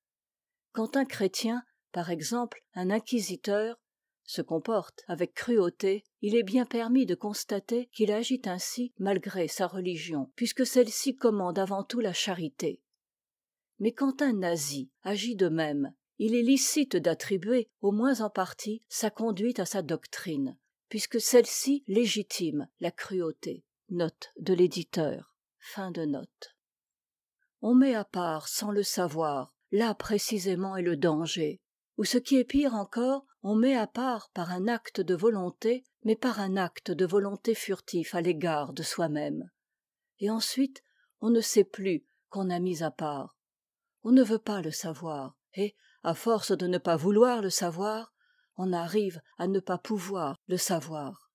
Quand un chrétien, par exemple un inquisiteur, se comporte avec cruauté, il est bien permis de constater qu'il agit ainsi malgré sa religion, puisque celle-ci commande avant tout la charité. Mais quand un nazi agit de même, il est licite d'attribuer, au moins en partie, sa conduite à sa doctrine, puisque celle-ci légitime la cruauté. Note de l'éditeur. Fin de note. On met à part sans le savoir, là précisément est le danger. Ou ce qui est pire encore, on met à part par un acte de volonté, mais par un acte de volonté furtif à l'égard de soi-même. Et ensuite, on ne sait plus qu'on a mis à part. On ne veut pas le savoir, et, à force de ne pas vouloir le savoir, on arrive à ne pas pouvoir le savoir.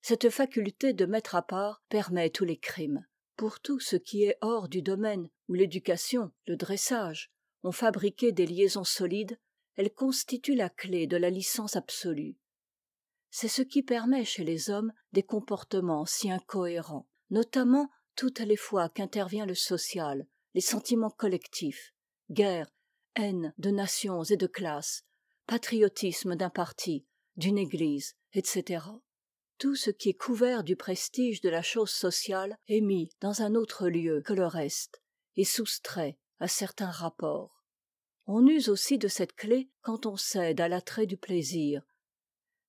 Cette faculté de mettre à part permet tous les crimes. Pour tout ce qui est hors du domaine où l'éducation, le dressage, ont fabriqué des liaisons solides, elle constitue la clé de la licence absolue. C'est ce qui permet chez les hommes des comportements si incohérents, notamment toutes les fois qu'intervient le social, les sentiments collectifs, guerre, haine de nations et de classes, patriotisme d'un parti, d'une église, etc. Tout ce qui est couvert du prestige de la chose sociale est mis dans un autre lieu que le reste et soustrait à certains rapports. On use aussi de cette clé quand on cède à l'attrait du plaisir.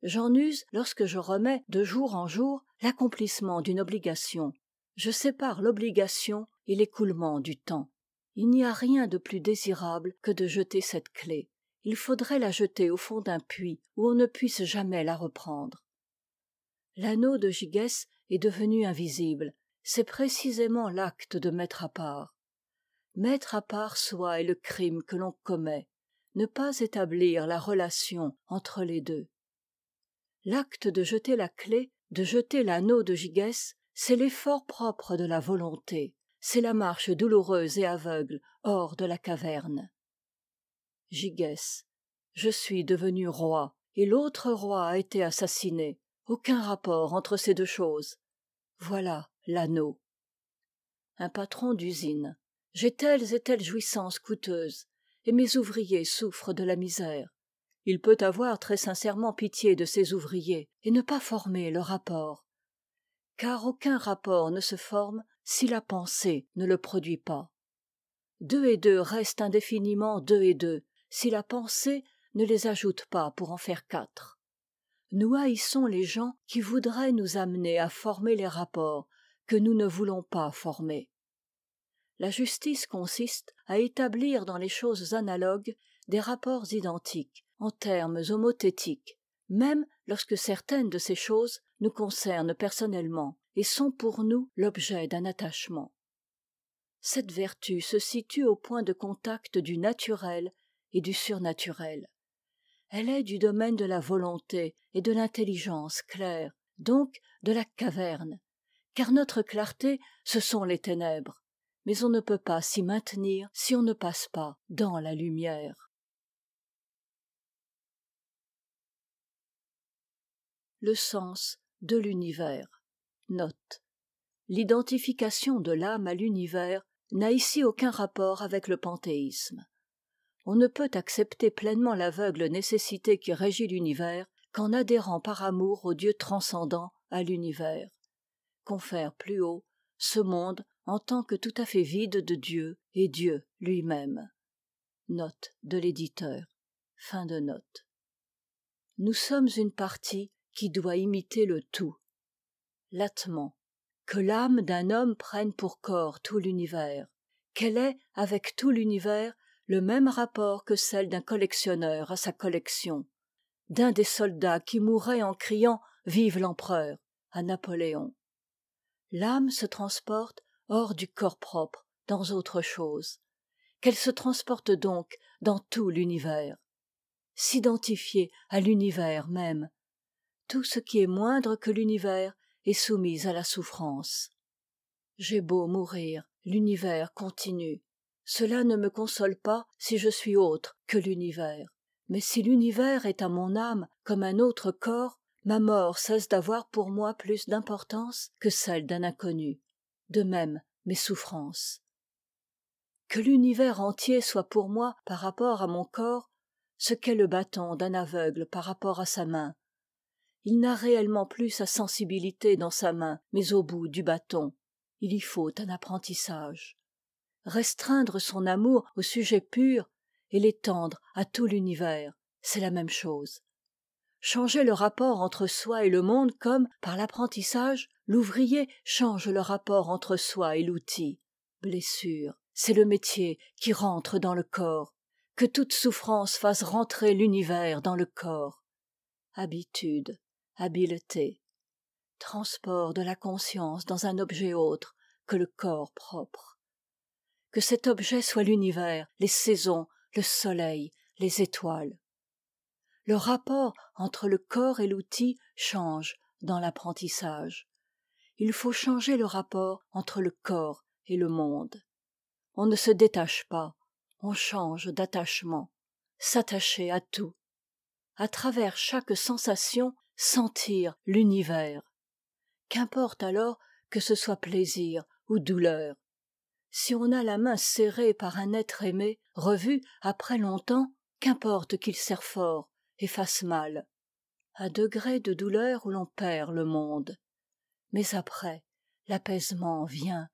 J'en use lorsque je remets de jour en jour l'accomplissement d'une obligation. Je sépare l'obligation et l'écoulement du temps. Il n'y a rien de plus désirable que de jeter cette clé. il faudrait la jeter au fond d'un puits où on ne puisse jamais la reprendre. L'anneau de Gygès est devenu invisible, c'est précisément l'acte de mettre à part. Mettre à part soi est le crime que l'on commet, ne pas établir la relation entre les deux. L'acte de jeter la clé, de jeter l'anneau de Gygès, c'est l'effort propre de la volonté, c'est la marche douloureuse et aveugle hors de la caverne. Gygès: je suis devenu roi, et l'autre roi a été assassiné. Aucun rapport entre ces deux choses. Voilà l'anneau. Un patron d'usine: j'ai telles et telles jouissances coûteuses, et mes ouvriers souffrent de la misère. Il peut avoir très sincèrement pitié de ses ouvriers, et ne pas former le rapport. Car aucun rapport ne se forme si la pensée ne le produit pas. 2 et 2 restent indéfiniment 2 et 2, si la pensée ne les ajoute pas pour en faire 4. Nous haïssons les gens qui voudraient nous amener à former les rapports que nous ne voulons pas former. La justice consiste à établir dans les choses analogues des rapports identiques, en termes homothétiques, même lorsque certaines de ces choses nous concernent personnellement et sont pour nous l'objet d'un attachement. Cette vertu se situe au point de contact du naturel et du surnaturel. Elle est du domaine de la volonté et de l'intelligence claire, donc de la caverne, car notre clarté, ce sont les ténèbres, mais on ne peut pas s'y maintenir si on ne passe pas dans la lumière. Le sens de l'univers. Note. L'identification de l'âme à l'univers n'a ici aucun rapport avec le panthéisme. On ne peut accepter pleinement l'aveugle nécessité qui régit l'univers qu'en adhérant par amour au Dieu transcendant à l'univers. Confère plus haut ce monde en tant que tout à fait vide de Dieu et Dieu lui-même. Note de l'éditeur. Fin de note. Nous sommes une partie qui doit imiter le tout. L'atman. Que l'âme d'un homme prenne pour corps tout l'univers, qu'elle ait avec tout l'univers le même rapport que celle d'un collectionneur à sa collection, d'un des soldats qui mourrait en criant « Vive l'empereur !» à Napoléon. L'âme se transporte hors du corps propre, dans autre chose, qu'elle se transporte donc dans tout l'univers. S'identifier à l'univers même. Tout ce qui est moindre que l'univers est soumis à la souffrance. J'ai beau mourir, l'univers continue. Cela ne me console pas si je suis autre que l'univers. Mais si l'univers est à mon âme comme un autre corps, ma mort cesse d'avoir pour moi plus d'importance que celle d'un inconnu. De même, mes souffrances. Que l'univers entier soit pour moi, par rapport à mon corps, ce qu'est le bâton d'un aveugle par rapport à sa main. Il n'a réellement plus sa sensibilité dans sa main, mais au bout du bâton. Il y faut un apprentissage. Restreindre son amour au sujet pur et l'étendre à tout l'univers, c'est la même chose. Changer le rapport entre soi et le monde comme, par l'apprentissage, l'ouvrier change le rapport entre soi et l'outil. Blessure, c'est le métier qui rentre dans le corps. Que toute souffrance fasse rentrer l'univers dans le corps. Habitude, habileté, transport de la conscience dans un objet autre que le corps propre. Que cet objet soit l'univers, les saisons, le soleil, les étoiles. Le rapport entre le corps et l'outil change dans l'apprentissage. Il faut changer le rapport entre le corps et le monde. On ne se détache pas, on change d'attachement. S'attacher à tout. À travers chaque sensation, sentir l'univers. Qu'importe alors que ce soit plaisir ou douleur. Si on a la main serrée par un être aimé, revu après longtemps, qu'importe qu'il serre fort et fasse mal. Un degré de douleur où l'on perd le monde. Mais après, l'apaisement vient.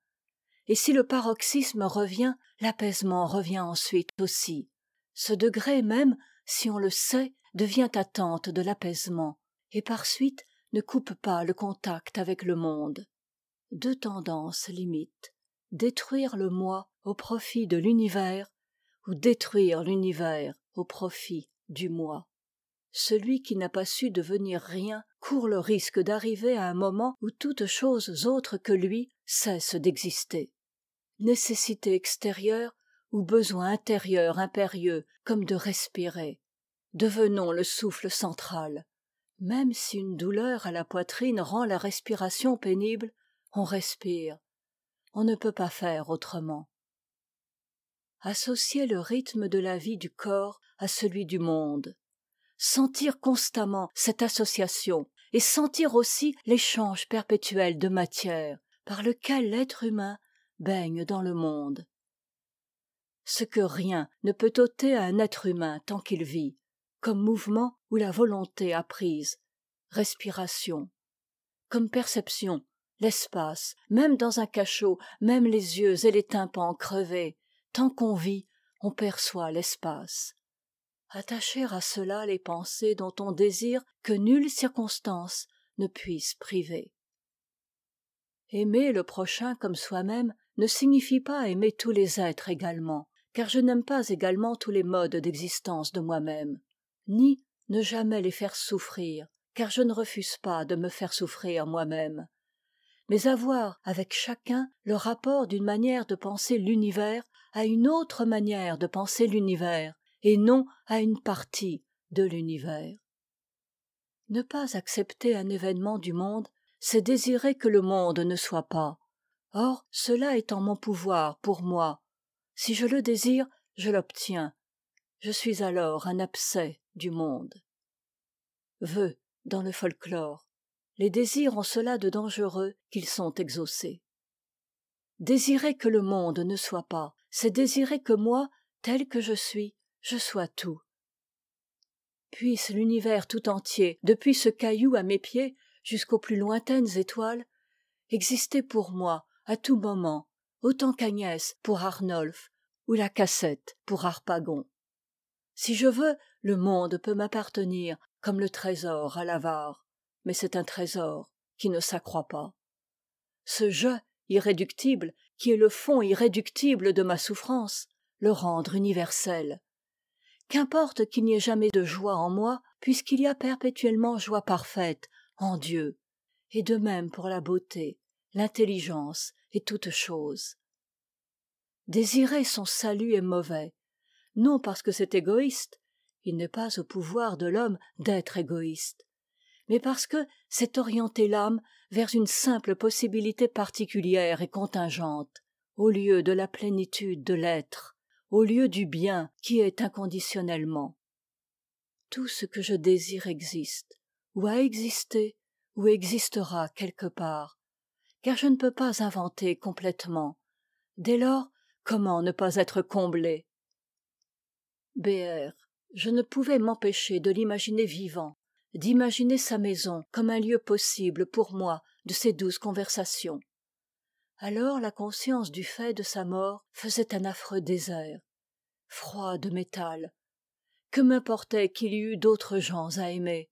Et si le paroxysme revient, l'apaisement revient ensuite aussi. Ce degré même, si on le sait, devient attente de l'apaisement, et par suite ne coupe pas le contact avec le monde. 2 tendances limites. Détruire le moi au profit de l'univers, ou détruire l'univers au profit du moi. Celui qui n'a pas su devenir rien court le risque d'arriver à un moment où toute chose autre que lui cesse d'exister. Nécessité extérieure ou besoin intérieur impérieux comme de respirer. Devenons le souffle central. Même si une douleur à la poitrine rend la respiration pénible, on respire. On ne peut pas faire autrement. Associer le rythme de la vie du corps à celui du monde. Sentir constamment cette association et sentir aussi l'échange perpétuel de matière par lequel l'être humain baigne dans le monde. Ce que rien ne peut ôter à un être humain tant qu'il vit, comme mouvement où la volonté a prise, respiration, comme perception, l'espace, même dans un cachot, même les yeux et les tympans crevés, tant qu'on vit, on perçoit l'espace. Attacher à cela les pensées dont on désire que nulle circonstance ne puisse priver. Aimer le prochain comme soi-même ne signifie pas aimer tous les êtres également, car je n'aime pas également tous les modes d'existence de moi-même, ni ne jamais les faire souffrir, car je ne refuse pas de me faire souffrir moi-même, mais avoir avec chacun le rapport d'une manière de penser l'univers à une autre manière de penser l'univers, et non à une partie de l'univers. Ne pas accepter un événement du monde, c'est désirer que le monde ne soit pas. Or, cela est en mon pouvoir pour moi. Si je le désire, je l'obtiens. Je suis alors un abcès du monde. Vœux dans le folklore. Les désirs ont cela de dangereux qu'ils sont exaucés. Désirer que le monde ne soit pas, c'est désirer que moi, tel que je sois tout. Puisse l'univers tout entier, depuis ce caillou à mes pieds jusqu'aux plus lointaines étoiles, exister pour moi à tout moment, autant qu'Agnès pour Arnolphe ou la cassette pour Harpagon. Si je veux, le monde peut m'appartenir comme le trésor à l'avare, mais c'est un trésor qui ne s'accroît pas. Ce je irréductible, qui est le fond irréductible de ma souffrance, le rendre universel. Qu'importe qu'il n'y ait jamais de joie en moi, puisqu'il y a perpétuellement joie parfaite en Dieu, et de même pour la beauté, l'intelligence et toutes choses. Désirer son salut est mauvais, non parce que c'est égoïste, il n'est pas au pouvoir de l'homme d'être égoïste, mais parce que c'est orienter l'âme vers une simple possibilité particulière et contingente, au lieu de la plénitude de l'être, au lieu du bien qui est inconditionnellement. Tout ce que je désire existe, ou a existé, ou existera quelque part, car je ne peux pas inventer complètement. Dès lors, comment ne pas être comblé? B.R. Je ne pouvais m'empêcher de l'imaginer vivant, d'imaginer sa maison comme un lieu possible pour moi de ces douces conversations. Alors la conscience du fait de sa mort faisait un affreux désert, froid de métal. Que m'importait qu'il y eût d'autres gens à aimer?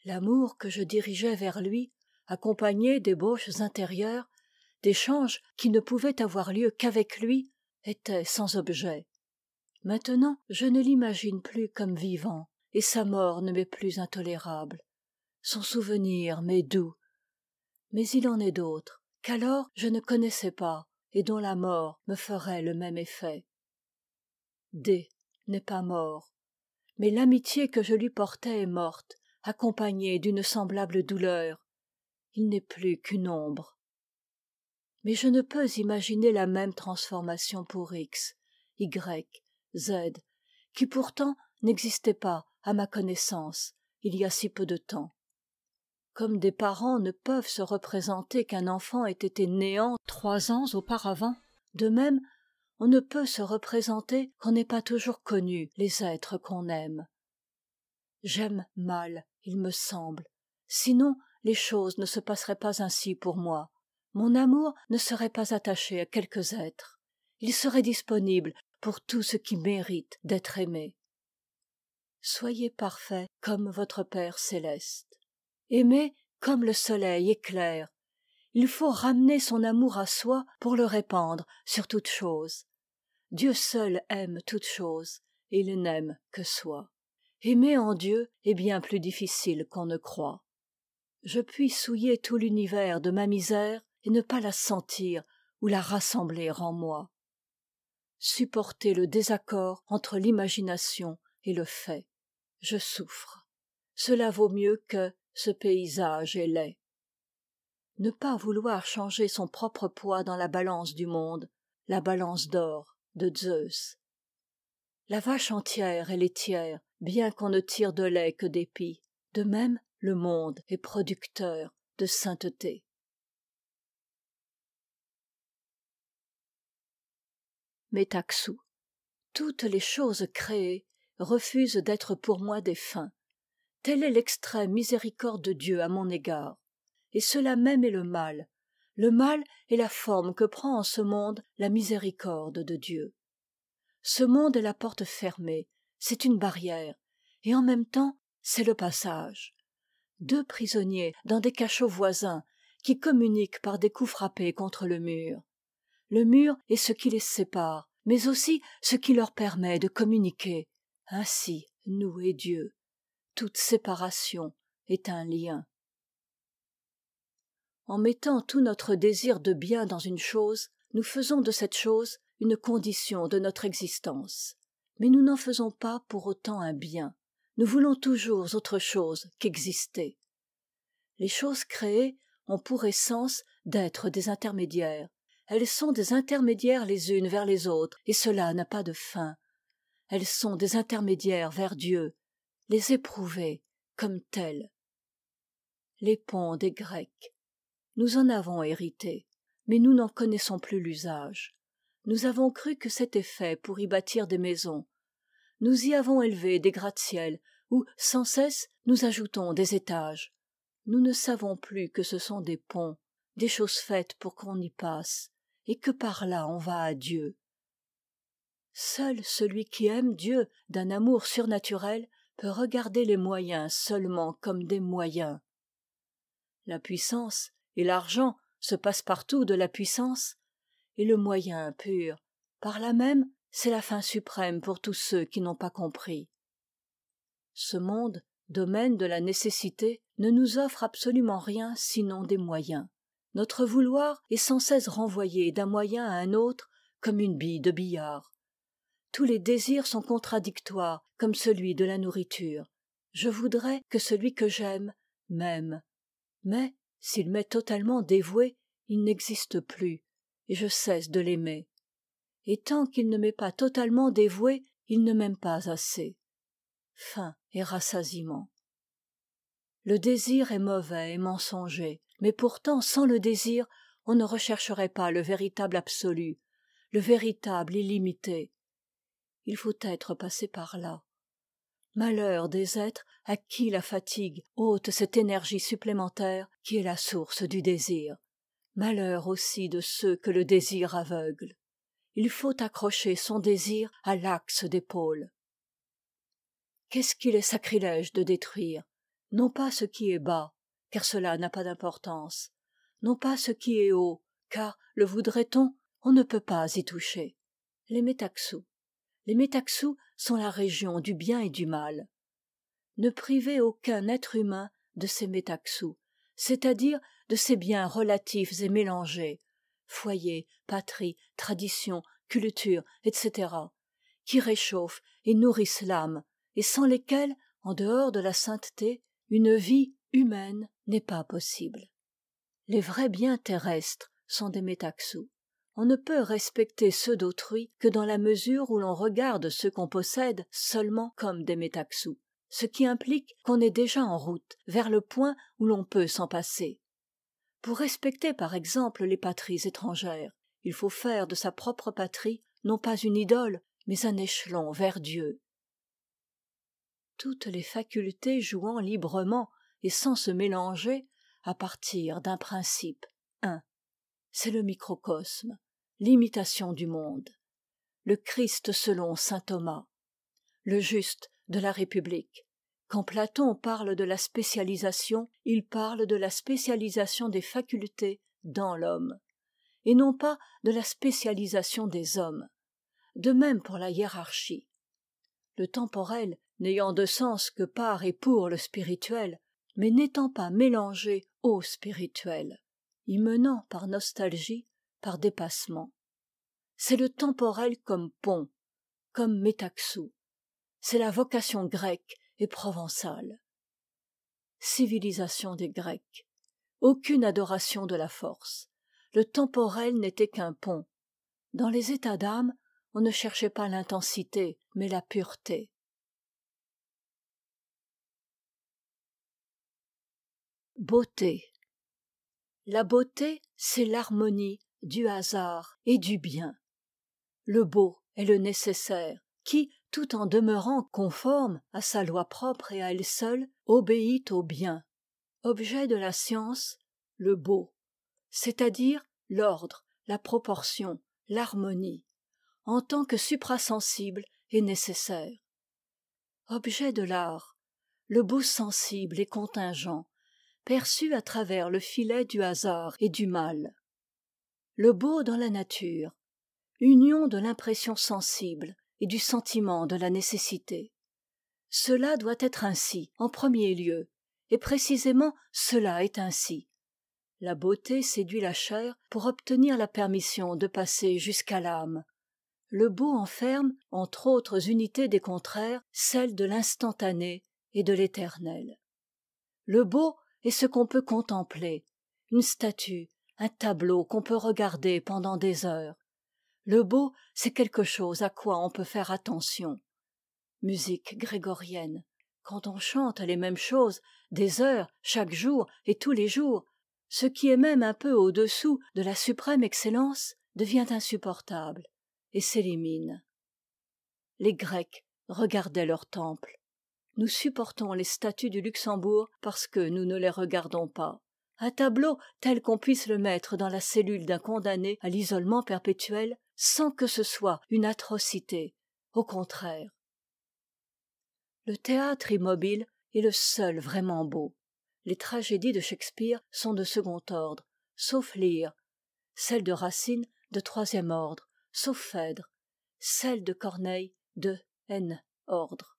L'amour que je dirigeais vers lui, accompagné d'ébauches intérieures, d'échanges qui ne pouvaient avoir lieu qu'avec lui, était sans objet. Maintenant, je ne l'imagine plus comme vivant, et sa mort ne m'est plus intolérable. Son souvenir m'est doux. Mais il en est d'autres, qu'alors je ne connaissais pas, et dont la mort me ferait le même effet. D n'est pas mort, mais l'amitié que je lui portais est morte, accompagnée d'une semblable douleur. Il n'est plus qu'une ombre. Mais je ne peux imaginer la même transformation pour X, Y, Z, qui pourtant n'existait pas à ma connaissance il y a si peu de temps. Comme des parents ne peuvent se représenter qu'un enfant ait été néant 3 ans auparavant, de même on ne peut se représenter qu'on n'ait pas toujours connu les êtres qu'on aime. J'aime mal, il me semble, sinon les choses ne se passeraient pas ainsi pour moi. Mon amour ne serait pas attaché à quelques êtres. Il serait disponible pour tout ce qui mérite d'être aimé. Soyez parfait comme votre Père céleste. Aimez comme le soleil éclaire. Il faut ramener son amour à soi pour le répandre sur toute chose. Dieu seul aime toute chose, et il n'aime que soi. Aimer en Dieu est bien plus difficile qu'on ne croit. Je puis souiller tout l'univers de ma misère et ne pas la sentir ou la rassembler en moi. Supporter le désaccord entre l'imagination et le fait. Je souffre. Cela vaut mieux que ce paysage est laid. Ne pas vouloir changer son propre poids dans la balance du monde, la balance d'or de Zeus. La vache entière est laitière, bien qu'on ne tire de lait que d'épis. De même, le monde est producteur de sainteté. Métaxou. Toutes les choses créées refusent d'être pour moi des fins. Telle est l'extrême miséricorde de Dieu à mon égard. Et cela même est le mal. Le mal est la forme que prend en ce monde la miséricorde de Dieu. Ce monde est la porte fermée, c'est une barrière, et en même temps c'est le passage. Deux prisonniers dans des cachots voisins qui communiquent par des coups frappés contre le mur. Le mur est ce qui les sépare, mais aussi ce qui leur permet de communiquer. Ainsi, nous et Dieu. Toute séparation est un lien. En mettant tout notre désir de bien dans une chose, nous faisons de cette chose une condition de notre existence. Mais nous n'en faisons pas pour autant un bien. Nous voulons toujours autre chose qu'exister. Les choses créées ont pour essence d'être des intermédiaires. Elles sont des intermédiaires les unes vers les autres, et cela n'a pas de fin. Elles sont des intermédiaires vers Dieu, les éprouver comme tels. Les ponts des Grecs. Nous en avons hérité, mais nous n'en connaissons plus l'usage. Nous avons cru que c'était fait pour y bâtir des maisons. Nous y avons élevé des gratte-ciel où, sans cesse, nous ajoutons des étages. Nous ne savons plus que ce sont des ponts, des choses faites pour qu'on y passe, et que par là on va à Dieu. Seul celui qui aime Dieu d'un amour surnaturel peut regarder les moyens seulement comme des moyens. La puissance et l'argent se passe-partout de la puissance, et le moyen pur. Par là même, c'est la fin suprême pour tous ceux qui n'ont pas compris. Ce monde, domaine de la nécessité, ne nous offre absolument rien sinon des moyens. Notre vouloir est sans cesse renvoyé d'un moyen à un autre comme une bille de billard. Tous les désirs sont contradictoires comme celui de la nourriture. Je voudrais que celui que j'aime m'aime. Mais s'il m'est totalement dévoué, il n'existe plus, et je cesse de l'aimer. Et tant qu'il ne m'est pas totalement dévoué, il ne m'aime pas assez. Faim et rassasiement. Le désir est mauvais et mensonger, mais pourtant sans le désir, on ne rechercherait pas le véritable absolu, le véritable illimité. Il faut être passé par là. Malheur des êtres à qui la fatigue ôte cette énergie supplémentaire qui est la source du désir. Malheur aussi de ceux que le désir aveugle. Il faut accrocher son désir à l'axe des pôles. Qu'est-ce qu'il est sacrilège de détruire? Non pas ce qui est bas, car cela n'a pas d'importance. Non pas ce qui est haut, car, le voudrait-on, on ne peut pas y toucher. Les métaxous. Les métaxous sont la région du bien et du mal. Ne privez aucun être humain de ses métaxous, c'est-à-dire de ses biens relatifs et mélangés, foyer, patrie, tradition, culture, etc., qui réchauffent et nourrissent l'âme, et sans lesquels, en dehors de la sainteté, une vie humaine n'est pas possible. Les vrais biens terrestres sont des métaxous. On ne peut respecter ceux d'autrui que dans la mesure où l'on regarde ceux qu'on possède seulement comme des métaxous, ce qui implique qu'on est déjà en route vers le point où l'on peut s'en passer. Pour respecter par exemple les patries étrangères, il faut faire de sa propre patrie non pas une idole, mais un échelon vers Dieu. Toutes les facultés jouant librement et sans se mélanger à partir d'un principe, un. C'est le microcosme, l'imitation du monde. Le Christ selon saint Thomas, le juste de la République. Quand Platon parle de la spécialisation, il parle de la spécialisation des facultés dans l'homme, et non pas de la spécialisation des hommes. De même pour la hiérarchie. le temporel n'ayant de sens que par et pour le spirituel, mais n'étant pas mélangé au spirituel, y menant par nostalgie, par dépassement. C'est le temporel comme pont, comme métaxou. C'est la vocation grecque et provençale. Civilisation des Grecs. Aucune adoration de la force. Le temporel n'était qu'un pont. Dans les états d'âme, on ne cherchait pas l'intensité, mais la pureté. Beauté. La beauté, c'est l'harmonie du hasard et du bien. Le beau est le nécessaire, qui, tout en demeurant conforme à sa loi propre et à elle seule, obéit au bien. Objet de la science, le beau, c'est-à-dire l'ordre, la proportion, l'harmonie, en tant que suprasensible et nécessaire. Objet de l'art, le beau sensible et contingent, perçu à travers le filet du hasard et du mal. Le beau dans la nature, union de l'impression sensible et du sentiment de la nécessité. Cela doit être ainsi, en premier lieu, et précisément cela est ainsi. La beauté séduit la chair pour obtenir la permission de passer jusqu'à l'âme. Le beau enferme, entre autres unités des contraires, celle de l'instantané et de l'éternel. Le beau est ce qu'on peut contempler, une statue, un tableau qu'on peut regarder pendant des heures. Le beau, c'est quelque chose à quoi on peut faire attention. Musique grégorienne. Quand on chante les mêmes choses, des heures, chaque jour et tous les jours, ce qui est même un peu au-dessous de la suprême excellence devient insupportable et s'élimine. Les Grecs regardaient leurs temples. Nous supportons les statues du Luxembourg parce que nous ne les regardons pas. Un tableau tel qu'on puisse le mettre dans la cellule d'un condamné à l'isolement perpétuel sans que ce soit une atrocité. Au contraire. Le théâtre immobile est le seul vraiment beau. Les tragédies de Shakespeare sont de second ordre, sauf Lear, celles de Racine de troisième ordre, sauf Phèdre, celles de Corneille de n ordre.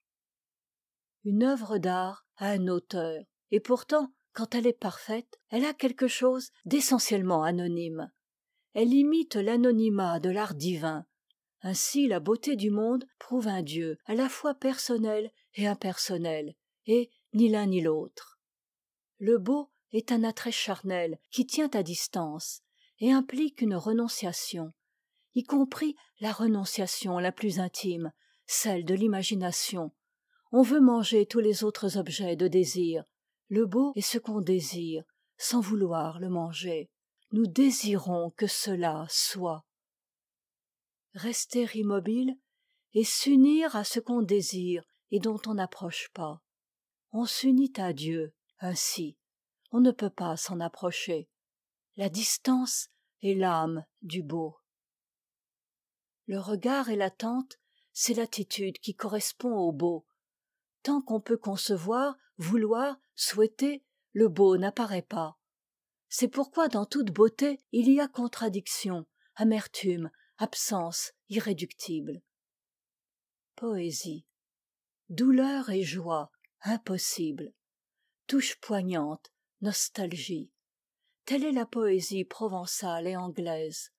Une œuvre d'art a un auteur, et pourtant, quand elle est parfaite, elle a quelque chose d'essentiellement anonyme. Elle imite l'anonymat de l'art divin. Ainsi la beauté du monde prouve un Dieu à la fois personnel et impersonnel, et ni l'un ni l'autre. Le beau est un attrait charnel qui tient à distance et implique une renonciation, y compris la renonciation la plus intime, celle de l'imagination. On veut manger tous les autres objets de désir. Le beau est ce qu'on désire, sans vouloir le manger. Nous désirons que cela soit. Rester immobile et s'unir à ce qu'on désire et dont on n'approche pas. On s'unit à Dieu ainsi. On ne peut pas s'en approcher. La distance est l'âme du beau. Le regard et l'attente, c'est l'attitude qui correspond au beau. Tant qu'on peut concevoir, vouloir, souhaiter, le beau n'apparaît pas. C'est pourquoi dans toute beauté il y a contradiction, amertume, absence irréductible. Poésie. Douleur et joie, impossible. Touche poignante, nostalgie. Telle est la poésie provençale et anglaise.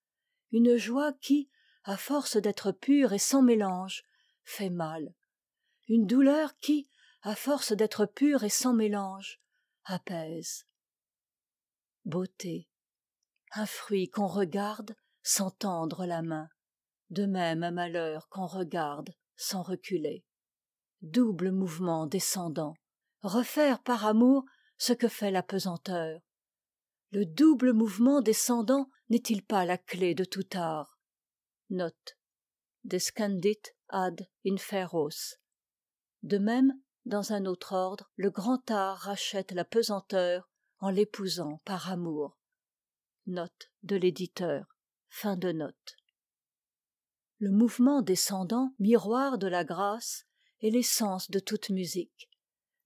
Une joie qui, à force d'être pure et sans mélange, fait mal. Une douleur qui, à force d'être pure et sans mélange, apaise. Beauté. Un fruit qu'on regarde sans tendre la main. De même un malheur qu'on regarde sans reculer. Double mouvement descendant. Refaire par amour ce que fait la pesanteur. Le double mouvement descendant n'est-il pas la clé de tout art? Note. Descendit ad inferos. De même, dans un autre ordre, le grand art rachète la pesanteur en l'épousant par amour. Note de l'éditeur. Fin de note. Le mouvement descendant, miroir de la grâce, est l'essence de toute musique.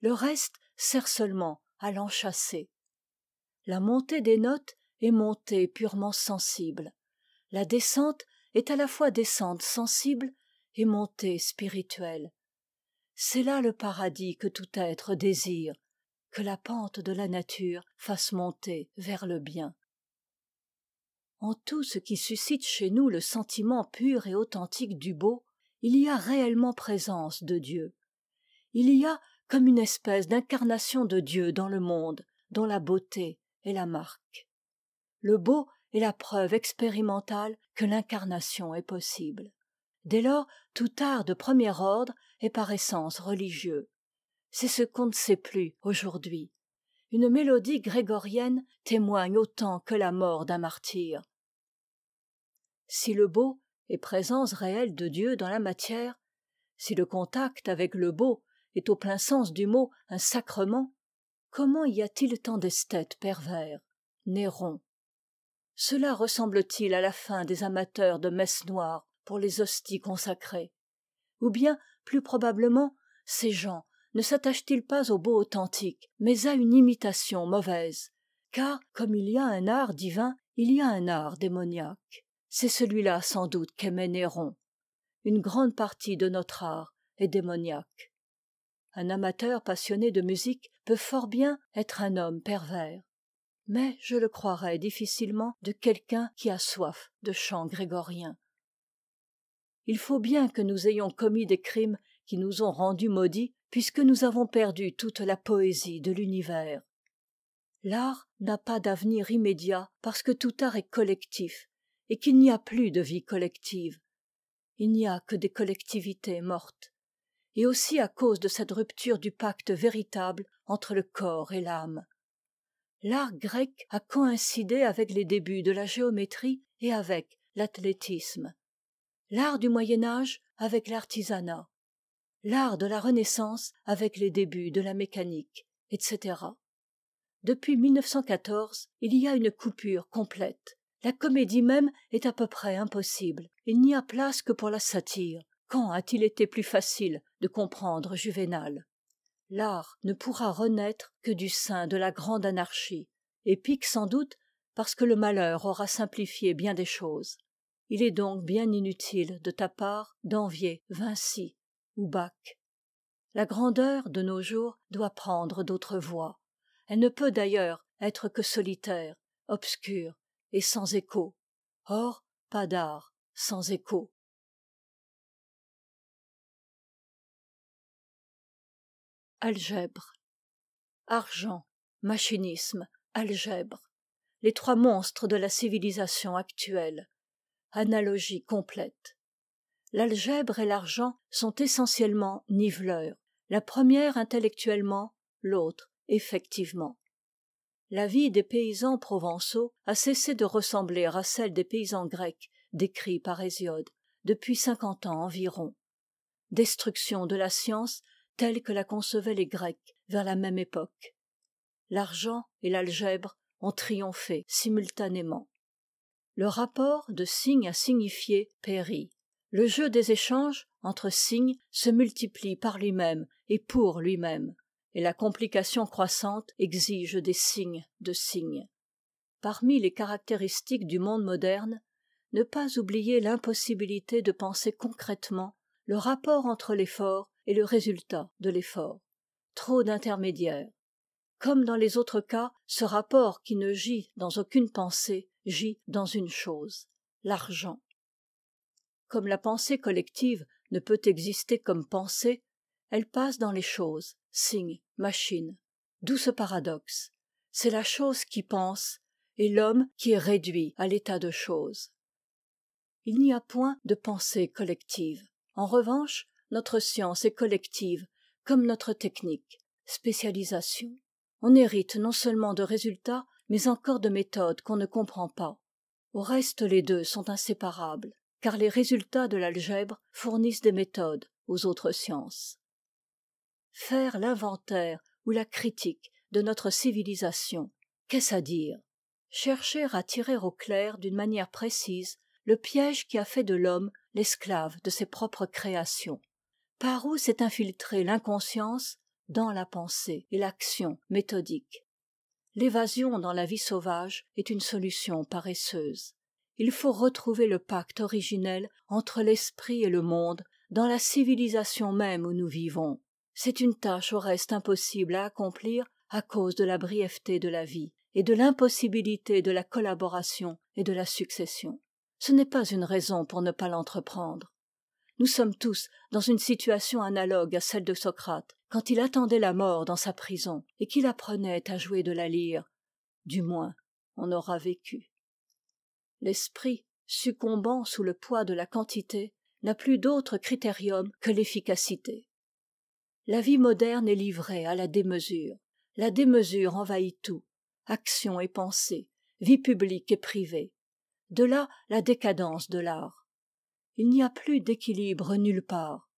Le reste sert seulement à l'enchâsser. La montée des notes est montée purement sensible. La descente est à la fois descente sensible et montée spirituelle. c'est là le paradis que tout être désire, que la pente de la nature fasse monter vers le bien. En tout ce qui suscite chez nous le sentiment pur et authentique du beau, il y a réellement présence de Dieu. Il y a comme une espèce d'incarnation de Dieu dans le monde, dont la beauté est la marque. Le beau est la preuve expérimentale que l'incarnation est possible. Dès lors, tout art de premier ordre est par essence religieux. C'est ce qu'on ne sait plus aujourd'hui. Une mélodie grégorienne témoigne autant que la mort d'un martyr. Si le beau est présence réelle de Dieu dans la matière, si le contact avec le beau est au plein sens du mot un sacrement, comment y a-t-il tant d'esthètes pervers? Néron. Cela ressemble-t-il à la fin des amateurs de messes noires pour les hosties consacrées? Ou bien, plus probablement, ces gens ne s'attachent-ils pas au beau authentique, mais à une imitation mauvaise? Car, comme il y a un art divin, il y a un art démoniaque. C'est celui-là sans doute qu'aimait Néron. Une grande partie de notre art est démoniaque. Un amateur passionné de musique peut fort bien être un homme pervers. Mais je le croirais difficilement de quelqu'un qui a soif de chants grégoriens. Il faut bien que nous ayons commis des crimes qui nous ont rendus maudits, puisque nous avons perdu toute la poésie de l'univers. L'art n'a pas d'avenir immédiat parce que tout art est collectif et qu'il n'y a plus de vie collective. Il n'y a que des collectivités mortes. Et aussi à cause de cette rupture du pacte véritable entre le corps et l'âme. L'art grec a coïncidé avec les débuts de la géométrie et avec l'athlétisme. L'art du Moyen-Âge avec l'artisanat. L'art de la Renaissance avec les débuts de la mécanique, etc. Depuis 1914, il y a une coupure complète. La comédie même est à peu près impossible. Il n'y a place que pour la satire. Quand a-t-il été plus facile de comprendre Juvénal? L'art ne pourra renaître que du sein de la grande anarchie, épique sans doute parce que le malheur aura simplifié bien des choses. Il est donc bien inutile de ta part d'envier Vinci ou Bach. La grandeur de nos jours doit prendre d'autres voies. Elle ne peut d'ailleurs être que solitaire, obscure et sans écho. Or, pas d'art sans écho. Algèbre. Argent, machinisme, algèbre. Les trois monstres de la civilisation actuelle. Analogie complète. L'algèbre et l'argent sont essentiellement niveleurs. La première intellectuellement, l'autre effectivement. La vie des paysans provençaux a cessé de ressembler à celle des paysans grecs décrits par Hésiode depuis 50 ans environ. Destruction de la science telle que la concevaient les Grecs vers la même époque. L'argent et l'algèbre ont triomphé simultanément. Le rapport de signe à signifié périt. Le jeu des échanges entre signes se multiplie par lui-même et pour lui-même, et la complication croissante exige des signes de signes. Parmi les caractéristiques du monde moderne, ne pas oublier l'impossibilité de penser concrètement le rapport entre l'effort et le résultat de l'effort. Trop d'intermédiaires. Comme dans les autres cas, ce rapport qui ne gît dans aucune pensée gît dans une chose, l'argent. Comme la pensée collective ne peut exister comme pensée, elle passe dans les choses, signes, machines. D'où ce paradoxe. C'est la chose qui pense et l'homme qui est réduit à l'état de chose. Il n'y a point de pensée collective. En revanche, notre science est collective, comme notre technique, spécialisation. On hérite non seulement de résultats, mais encore de méthodes qu'on ne comprend pas. Au reste, les deux sont inséparables, car les résultats de l'algèbre fournissent des méthodes aux autres sciences. Faire l'inventaire ou la critique de notre civilisation, qu'est-ce à dire? Chercher à tirer au clair d'une manière précise le piège qui a fait de l'homme l'esclave de ses propres créations. Par où s'est infiltrée l'inconscience dans la pensée et l'action méthodique. L'évasion dans la vie sauvage est une solution paresseuse. Il faut retrouver le pacte originel entre l'esprit et le monde dans la civilisation même où nous vivons. C'est une tâche au reste impossible à accomplir à cause de la brièveté de la vie et de l'impossibilité de la collaboration et de la succession. Ce n'est pas une raison pour ne pas l'entreprendre. Nous sommes tous dans une situation analogue à celle de Socrate, quand il attendait la mort dans sa prison et qu'il apprenait à jouer de la lyre. Du moins, on aura vécu. L'esprit, succombant sous le poids de la quantité, n'a plus d'autre critérium que l'efficacité. La vie moderne est livrée à la démesure. La démesure envahit tout, action et pensée, vie publique et privée. De là la décadence de l'art. Il n'y a plus d'équilibre nulle part.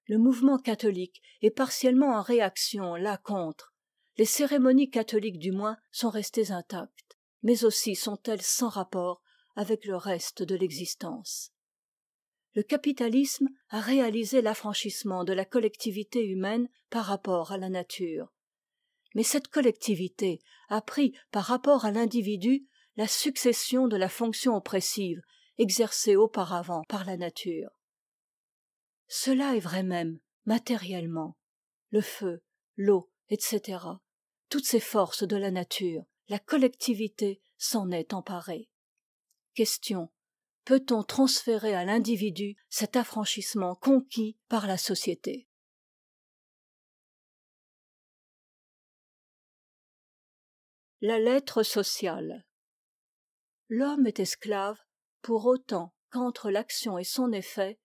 Le mouvement catholique est partiellement en réaction là contre. Les cérémonies catholiques du moins sont restées intactes, mais aussi sont-elles sans rapport avec le reste de l'existence. Le capitalisme a réalisé l'affranchissement de la collectivité humaine par rapport à la nature. Mais cette collectivité a pris par rapport à l'individu la succession de la fonction oppressive exercée auparavant par la nature. Cela est vrai même matériellement. Le feu, l'eau, etc. Toutes ces forces de la nature, la collectivité s'en est emparée. Question. Peut-on transférer à l'individu cet affranchissement conquis par la société? La lettre sociale. L'homme est esclave pour autant qu'entre l'action et son effet,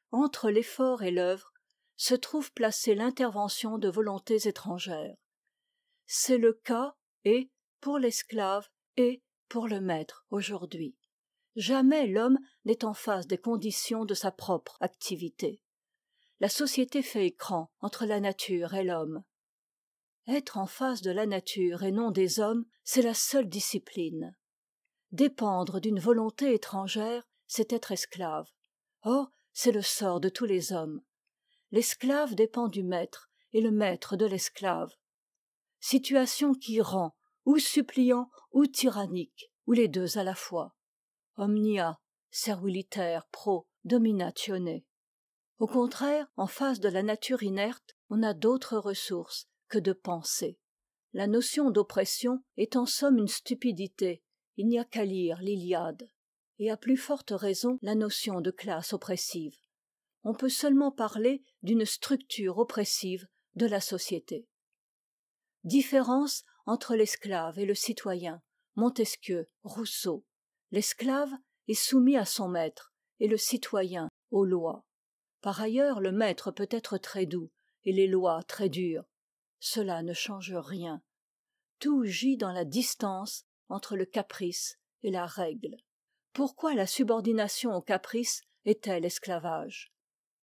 entre l'effort et l'œuvre, se trouve placée l'intervention de volontés étrangères. C'est le cas, et pour l'esclave, et pour le maître aujourd'hui. Jamais l'homme n'est en face des conditions de sa propre activité. La société fait écran entre la nature et l'homme. Être en face de la nature et non des hommes, c'est la seule discipline. Dépendre d'une volonté étrangère, c'est être esclave. Or, c'est le sort de tous les hommes. L'esclave dépend du maître et le maître de l'esclave. Situation qui rend, ou suppliant, ou tyrannique, ou les deux à la fois. Omnia serviliter pro dominatione. Au contraire, en face de la nature inerte, on n'a d'autres ressources que de penser. La notion d'oppression est en somme une stupidité, il n'y a qu'à lire l'Iliade. Et à plus forte raison la notion de classe oppressive. On peut seulement parler d'une structure oppressive de la société. Différence entre l'esclave et le citoyen, Montesquieu, Rousseau. L'esclave est soumis à son maître et le citoyen aux lois. Par ailleurs, le maître peut être très doux et les lois très dures. Cela ne change rien. Tout gît dans la distance entre le caprice et la règle. Pourquoi la subordination au caprice est-elle esclavage?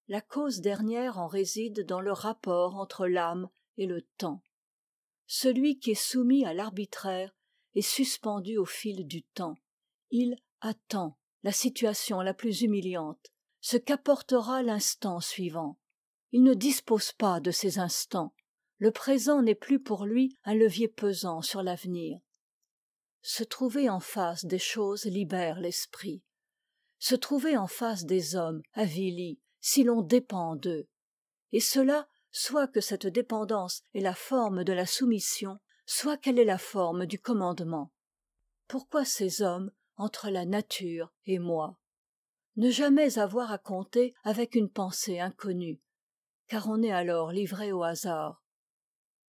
La cause dernière en réside dans le rapport entre l'âme et le temps. Celui qui est soumis à l'arbitraire est suspendu au fil du temps. Il attend la situation la plus humiliante, ce qu'apportera l'instant suivant. Il ne dispose pas de ces instants. Le présent n'est plus pour lui un levier pesant sur l'avenir. Se trouver en face des choses libère l'esprit. Se trouver en face des hommes avilit si l'on dépend d'eux. Et cela, soit que cette dépendance est la forme de la soumission, soit qu'elle est la forme du commandement. Pourquoi ces hommes entre la nature et moi? Ne jamais avoir à compter avec une pensée inconnue, car on est alors livré au hasard.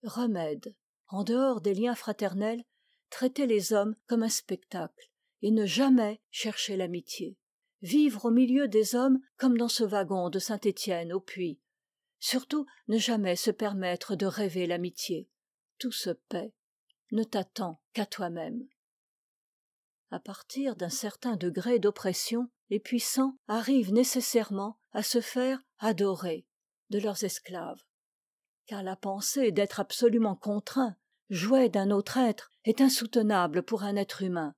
Remède. En dehors des liens fraternels, traiter les hommes comme un spectacle et ne jamais chercher l'amitié. Vivre au milieu des hommes comme dans ce wagon de Saint-Étienne au puits. Surtout ne jamais se permettre de rêver l'amitié. Tout se paie. Ne t'attends qu'à toi-même. À partir d'un certain degré d'oppression, les puissants arrivent nécessairement à se faire adorer de leurs esclaves. Car la pensée d'être absolument contraint, jouet d'un autre être, est insoutenable pour un être humain.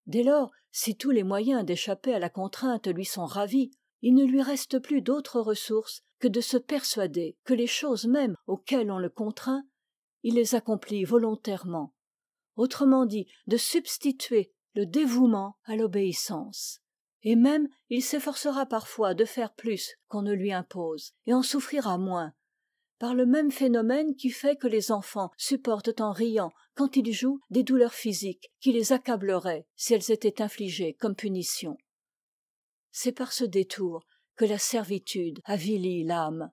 Dès lors, si tous les moyens d'échapper à la contrainte lui sont ravis, il ne lui reste plus d'autre ressource que de se persuader que les choses mêmes auxquelles on le contraint, il les accomplit volontairement. Autrement dit, de substituer le dévouement à l'obéissance. Et même, il s'efforcera parfois de faire plus qu'on ne lui impose, et en souffrira moins, par le même phénomène qui fait que les enfants supportent en riant, quand ils jouent, des douleurs physiques qui les accableraient si elles étaient infligées comme punition. C'est par ce détour que la servitude avilit l'âme.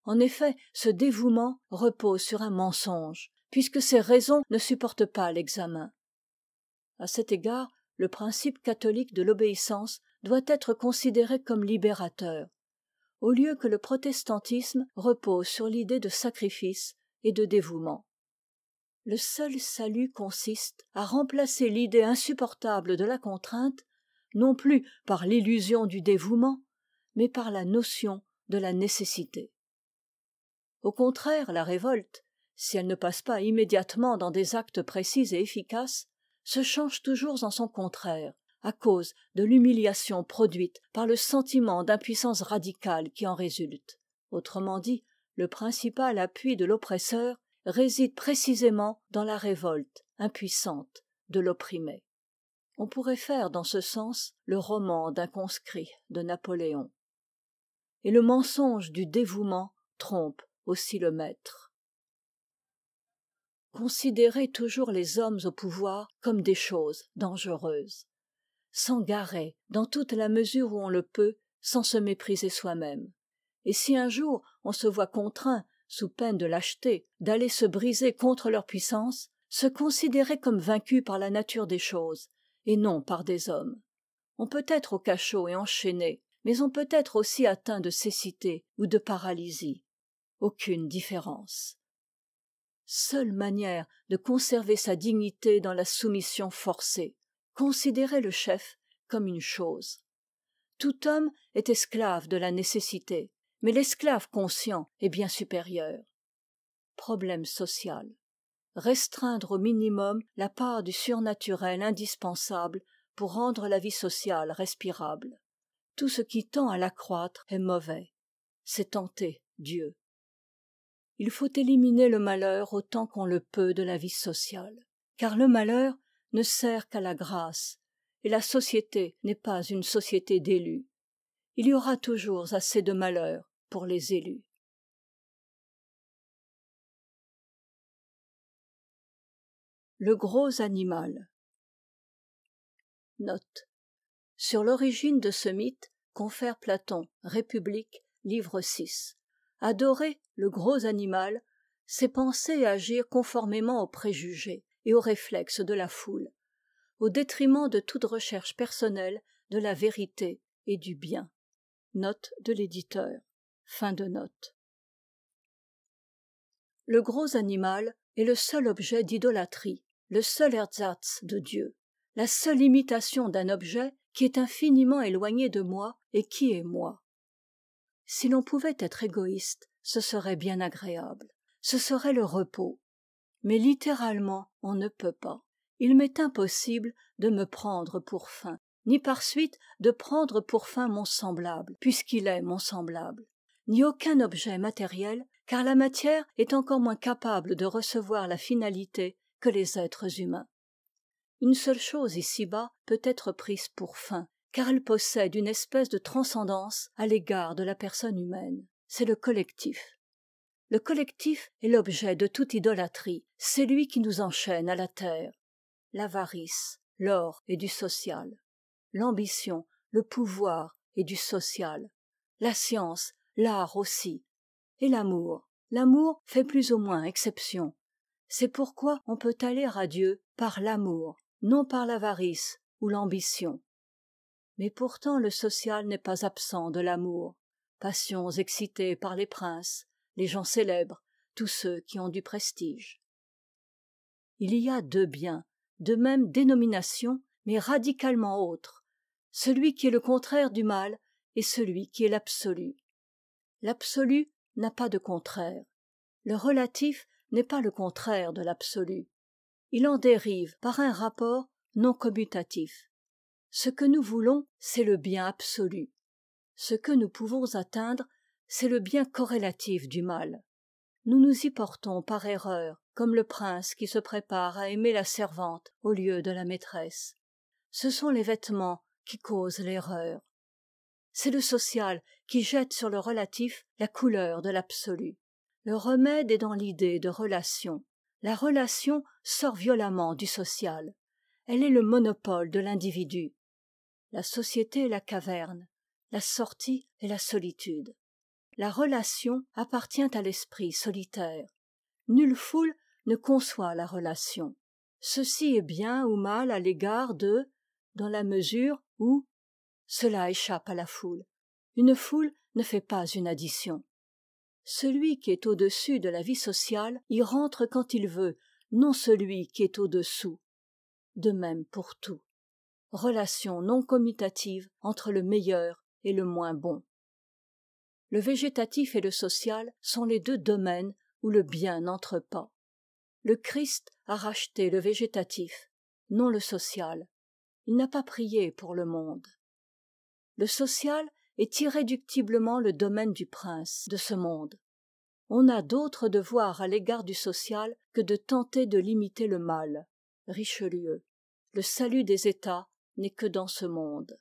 En effet, ce dévouement repose sur un mensonge, puisque ses raisons ne supportent pas l'examen. À cet égard, le principe catholique de l'obéissance doit être considéré comme libérateur, au lieu que le protestantisme repose sur l'idée de sacrifice et de dévouement. Le seul salut consiste à remplacer l'idée insupportable de la contrainte, non plus par l'illusion du dévouement, mais par la notion de la nécessité. Au contraire, la révolte, si elle ne passe pas immédiatement dans des actes précis et efficaces, se change toujours en son contraire, à cause de l'humiliation produite par le sentiment d'impuissance radicale qui en résulte. Autrement dit, le principal appui de l'oppresseur réside précisément dans la révolte impuissante de l'opprimé. On pourrait faire dans ce sens le roman d'un conscrit de Napoléon. Et le mensonge du dévouement trompe aussi le maître. Considérer toujours les hommes au pouvoir comme des choses dangereuses. S'en garer dans toute la mesure où on le peut, sans se mépriser soi-même. Et si un jour on se voit contraint, sous peine de lâcheté, d'aller se briser contre leur puissance, se considérer comme vaincu par la nature des choses, et non par des hommes. On peut être au cachot et enchaîné, mais on peut être aussi atteint de cécité ou de paralysie. Aucune différence. Seule manière de conserver sa dignité dans la soumission forcée, considérer le chef comme une chose. Tout homme est esclave de la nécessité, mais l'esclave conscient est bien supérieur. Problème social. Restreindre au minimum la part du surnaturel indispensable pour rendre la vie sociale respirable. Tout ce qui tend à l'accroître est mauvais. C'est tenter Dieu. Il faut éliminer le malheur autant qu'on le peut de la vie sociale, car le malheur ne sert qu'à la grâce, et la société n'est pas une société d'élus. Il y aura toujours assez de malheur pour les élus. Le gros animal. Note. Sur l'origine de ce mythe, confère Platon, République, livre 6. Adorer le gros animal, c'est penser et agir conformément aux préjugés et aux réflexes de la foule, au détriment de toute recherche personnelle de la vérité et du bien. Note de l'éditeur. Fin de note. Le gros animal est le seul objet d'idolâtrie, le seul ersatz de Dieu, la seule imitation d'un objet qui est infiniment éloigné de moi et qui est moi. Si l'on pouvait être égoïste, ce serait bien agréable, ce serait le repos. Mais littéralement, on ne peut pas. Il m'est impossible de me prendre pour fin, ni par suite de prendre pour fin mon semblable, puisqu'il est mon semblable, ni aucun objet matériel, car la matière est encore moins capable de recevoir la finalité que les êtres humains. Une seule chose ici-bas peut être prise pour fin, car elle possède une espèce de transcendance à l'égard de la personne humaine. C'est le collectif. Le collectif est l'objet de toute idolâtrie, c'est lui qui nous enchaîne à la terre. L'avarice, l'or et du social. L'ambition, le pouvoir et du social. La science, l'art aussi. Et l'amour. L'amour fait plus ou moins exception. C'est pourquoi on peut aller à Dieu par l'amour, non par l'avarice ou l'ambition. Mais pourtant le social n'est pas absent de l'amour. Passions excitées par les princes, les gens célèbres, tous ceux qui ont du prestige. Il y a deux biens, de même dénomination, mais radicalement autres, celui qui est le contraire du mal et celui qui est l'absolu. L'absolu n'a pas de contraire. Le relatif n'est pas le contraire de l'absolu. Il en dérive par un rapport non commutatif. Ce que nous voulons, c'est le bien absolu. Ce que nous pouvons atteindre, c'est le bien corrélatif du mal. Nous nous y portons par erreur, comme le prince qui se prépare à aimer la servante au lieu de la maîtresse. Ce sont les vêtements qui causent l'erreur. C'est le social qui jette sur le relatif la couleur de l'absolu. Le remède est dans l'idée de relation. La relation sort violemment du social. Elle est le monopole de l'individu. La société est la caverne, la sortie est la solitude. La relation appartient à l'esprit solitaire. Nulle foule ne conçoit la relation. Ceci est bien ou mal à l'égard de, dans la mesure où cela échappe à la foule. Une foule ne fait pas une addition. Celui qui est au-dessus de la vie sociale y rentre quand il veut, non celui qui est au-dessous. De même pour tout. Relation non commutative entre le meilleur et le moins bon. Le végétatif et le social sont les deux domaines où le bien n'entre pas. Le Christ a racheté le végétatif, non le social. Il n'a pas prié pour le monde. Le social est irréductiblement le domaine du prince de ce monde. On n'a d'autre devoir à l'égard du social que de tenter de limiter le mal. Richelieu. Le salut des États n'est que dans ce monde.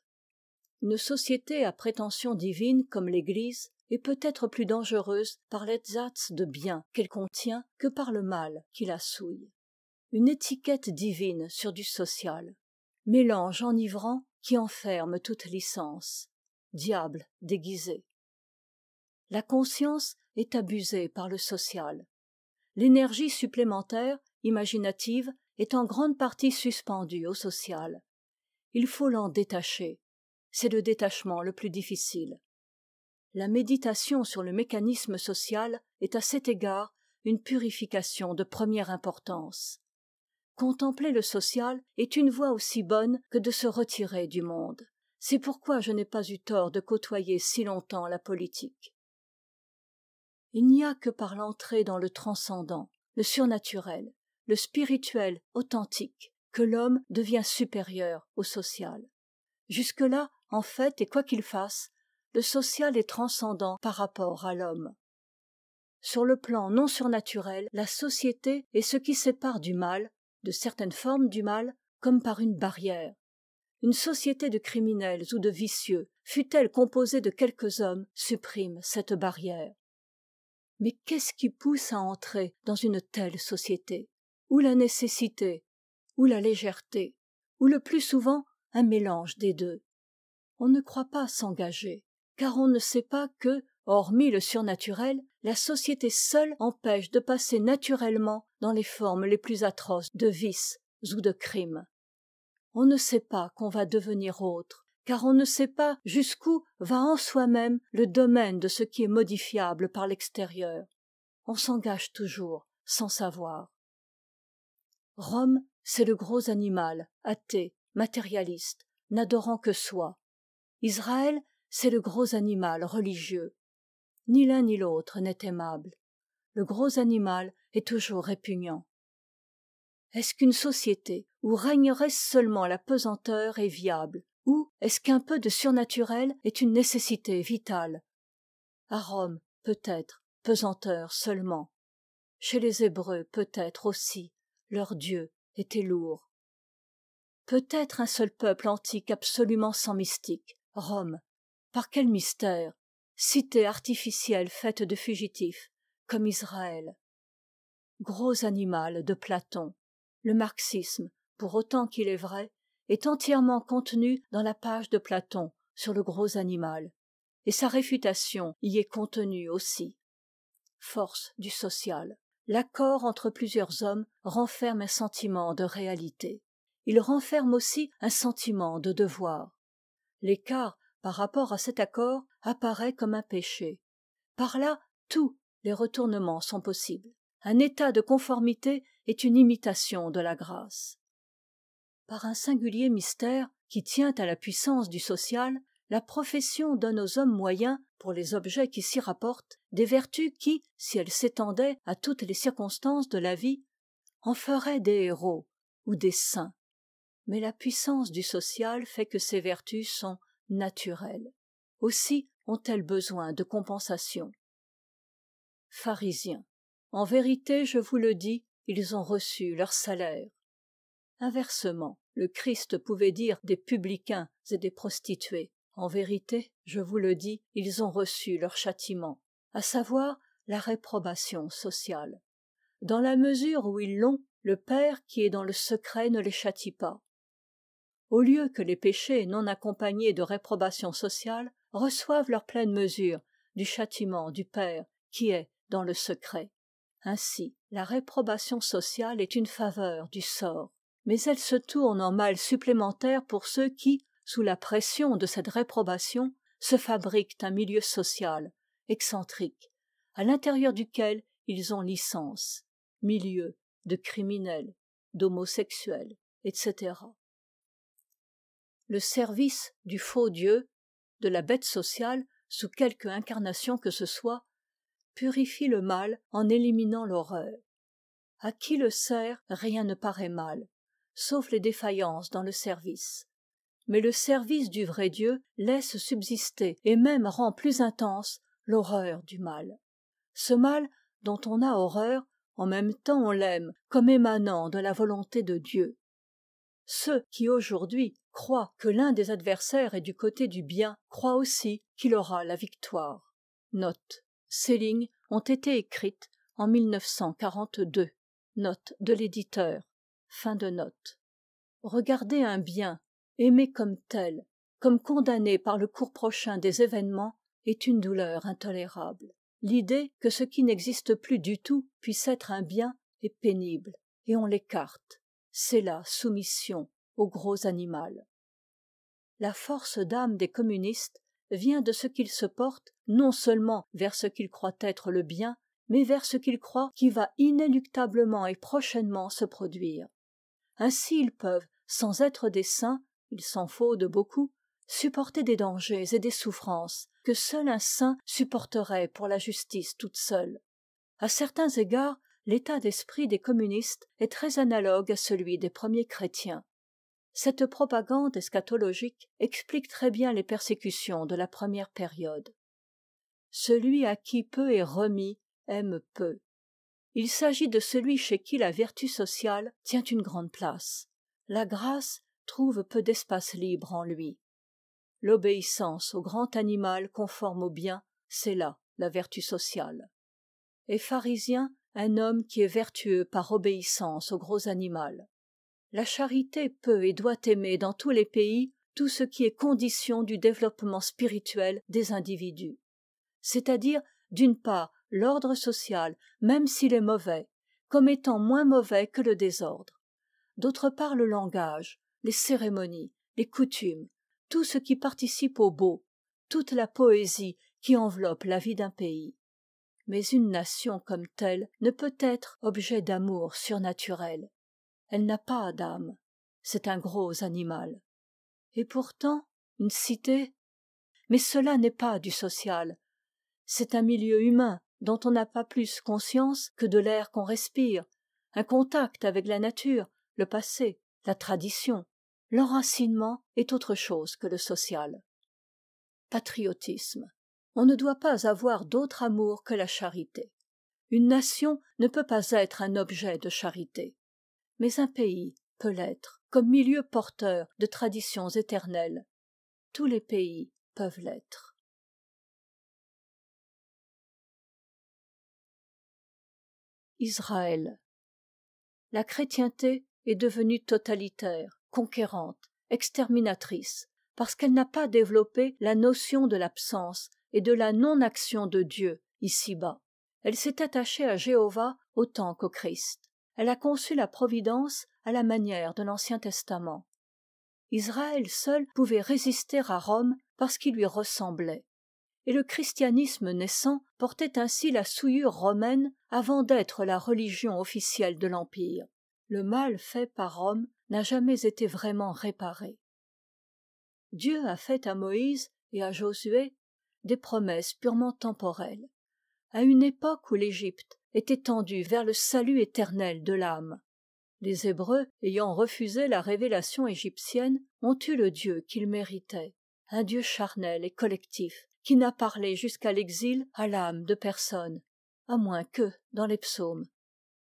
Une société à prétention divine comme l'Église est peut-être plus dangereuse par l'exerce de bien qu'elle contient que par le mal qui la souille. Une étiquette divine sur du social. Mélange enivrant qui enferme toute licence. Diable déguisé. La conscience est abusée par le social. L'énergie supplémentaire, imaginative, est en grande partie suspendue au social. Il faut l'en détacher. C'est le détachement le plus difficile. La méditation sur le mécanisme social est à cet égard une purification de première importance. Contempler le social est une voie aussi bonne que de se retirer du monde. C'est pourquoi je n'ai pas eu tort de côtoyer si longtemps la politique. Il n'y a que par l'entrée dans le transcendant, le surnaturel, le spirituel authentique, que l'homme devient supérieur au social. Jusque-là, en fait, et quoi qu'il fasse, le social est transcendant par rapport à l'homme. Sur le plan non surnaturel, la société est ce qui sépare du mal, de certaines formes du mal, comme par une barrière. Une société de criminels ou de vicieux, fût-elle composée de quelques hommes, supprime cette barrière. Mais qu'est-ce qui pousse à entrer dans une telle société? Ou la nécessité, ou la légèreté, ou le plus souvent un mélange des deux. On ne croit pas s'engager, car on ne sait pas que, hormis le surnaturel, la société seule empêche de passer naturellement dans les formes les plus atroces de vices ou de crimes. On ne sait pas qu'on va devenir autre, car on ne sait pas jusqu'où va en soi-même le domaine de ce qui est modifiable par l'extérieur. On s'engage toujours sans savoir. Rome, c'est le gros animal, athée, matérialiste, n'adorant que soi. Israël, c'est le gros animal religieux. Ni l'un ni l'autre n'est aimable. Le gros animal est toujours répugnant. Est-ce qu'une société où régnerait seulement la pesanteur est viable, ou est-ce qu'un peu de surnaturel est une nécessité vitale? À Rome, peut-être, pesanteur seulement. Chez les Hébreux, peut-être aussi, leur Dieu était lourd. Peut-être un seul peuple antique absolument sans mystique, Rome. Par quel mystère? Cité artificielle faite de fugitifs, comme Israël. Gros animal de Platon. Le marxisme, pour autant qu'il est vrai, est entièrement contenu dans la page de Platon sur le gros animal, et sa réfutation y est contenue aussi. Force du social. L'accord entre plusieurs hommes renferme un sentiment de réalité. Il renferme aussi un sentiment de devoir. L'écart par rapport à cet accord apparaît comme un péché. Par là, tous les retournements sont possibles. Un état de conformité est une imitation de la grâce. Par un singulier mystère qui tient à la puissance du social, la profession donne aux hommes moyens, pour les objets qui s'y rapportent, des vertus qui, si elles s'étendaient à toutes les circonstances de la vie, en feraient des héros ou des saints. Mais la puissance du social fait que ces vertus sont naturelles. Aussi ont-elles besoin de compensation. Pharisiens. En vérité, je vous le dis, ils ont reçu leur salaire. Inversement, le Christ pouvait dire des publicains et des prostituées. En vérité, je vous le dis, ils ont reçu leur châtiment, à savoir la réprobation sociale. Dans la mesure où ils l'ont, le Père qui est dans le secret ne les châtie pas. Au lieu que les péchés non accompagnés de réprobation sociale reçoivent leur pleine mesure du châtiment du Père qui est dans le secret. Ainsi, la réprobation sociale est une faveur du sort, mais elle se tourne en mal supplémentaire pour ceux qui, sous la pression de cette réprobation, se fabriquent un milieu social, excentrique, à l'intérieur duquel ils ont licence, milieu de criminels, d'homosexuels, etc. Le service du faux Dieu, de la bête sociale, sous quelque incarnation que ce soit, purifie le mal en éliminant l'horreur. À qui le sert, rien ne paraît mal, sauf les défaillances dans le service. Mais le service du vrai Dieu laisse subsister et même rend plus intense l'horreur du mal. Ce mal dont on a horreur, en même temps on l'aime comme émanant de la volonté de Dieu. Ceux qui aujourd'hui croient que l'un des adversaires est du côté du bien croient aussi qu'il aura la victoire. Note. Ces lignes ont été écrites en 1942. Note de l'éditeur. Fin de note. Regarder un bien, aimé comme tel, comme condamné par le cours prochain des événements, est une douleur intolérable. L'idée que ce qui n'existe plus du tout puisse être un bien est pénible, et on l'écarte. C'est la soumission au gros animal. La force d'âme des communistes vient de ce qu'ils se portent non seulement vers ce qu'ils croient être le bien, mais vers ce qu'ils croient qui va inéluctablement et prochainement se produire. Ainsi ils peuvent, sans être des saints, il s'en faut de beaucoup, supporter des dangers et des souffrances que seul un saint supporterait pour la justice toute seule. À certains égards, l'état d'esprit des communistes est très analogue à celui des premiers chrétiens. Cette propagande eschatologique explique très bien les persécutions de la première période. Celui à qui peu est remis aime peu. Il s'agit de celui chez qui la vertu sociale tient une grande place. La grâce trouve peu d'espace libre en lui. L'obéissance au grand animal conforme au bien, c'est là la vertu sociale. Et pharisien, un homme qui est vertueux par obéissance au gros animal. La charité peut et doit aimer dans tous les pays tout ce qui est condition du développement spirituel des individus. C'est-à-dire, d'une part, l'ordre social, même s'il est mauvais, comme étant moins mauvais que le désordre. D'autre part, le langage, les cérémonies, les coutumes, tout ce qui participe au beau, toute la poésie qui enveloppe la vie d'un pays. Mais une nation comme telle ne peut être objet d'amour surnaturel. Elle n'a pas d'âme. C'est un gros animal. Et pourtant, une cité... Mais cela n'est pas du social. C'est un milieu humain dont on n'a pas plus conscience que de l'air qu'on respire, un contact avec la nature, le passé, la tradition. L'enracinement est autre chose que le social. Patriotisme. On ne doit pas avoir d'autre amour que la charité. Une nation ne peut pas être un objet de charité. Mais un pays peut l'être, comme milieu porteur de traditions éternelles. Tous les pays peuvent l'être. Israël. La chrétienté est devenue totalitaire, conquérante, exterminatrice, parce qu'elle n'a pas développé la notion de l'absence et de la non-action de Dieu ici-bas. Elle s'est attachée à Jéhovah autant qu'au Christ. Elle a conçu la providence à la manière de l'Ancien Testament. Israël seul pouvait résister à Rome parce qu'il lui ressemblait. Et le christianisme naissant portait ainsi la souillure romaine avant d'être la religion officielle de l'Empire. Le mal fait par Rome n'a jamais été vraiment réparé. Dieu a fait à Moïse et à Josué des promesses purement temporelles, à une époque où l'Égypte était tendue vers le salut éternel de l'âme. Les Hébreux, ayant refusé la révélation égyptienne, ont eu le Dieu qu'ils méritaient, un Dieu charnel et collectif, qui n'a parlé jusqu'à l'exil à l'âme de personne, à moins que dans les psaumes.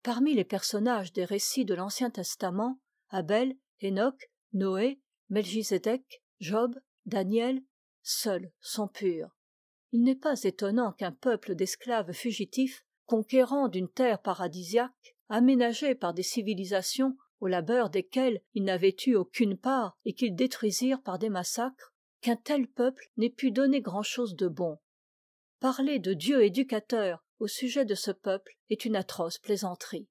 Parmi les personnages des récits de l'Ancien Testament, Abel, Enoch, Noé, Melchisédek, Job, Daniel, seuls sont purs. Il n'est pas étonnant qu'un peuple d'esclaves fugitifs, conquérant d'une terre paradisiaque, aménagée par des civilisations au labeur desquelles ils n'avaient eu aucune part et qu'ils détruisirent par des massacres, qu'un tel peuple n'ait pu donner grand-chose de bon. Parler de Dieu éducateur au sujet de ce peuple est une atroce plaisanterie.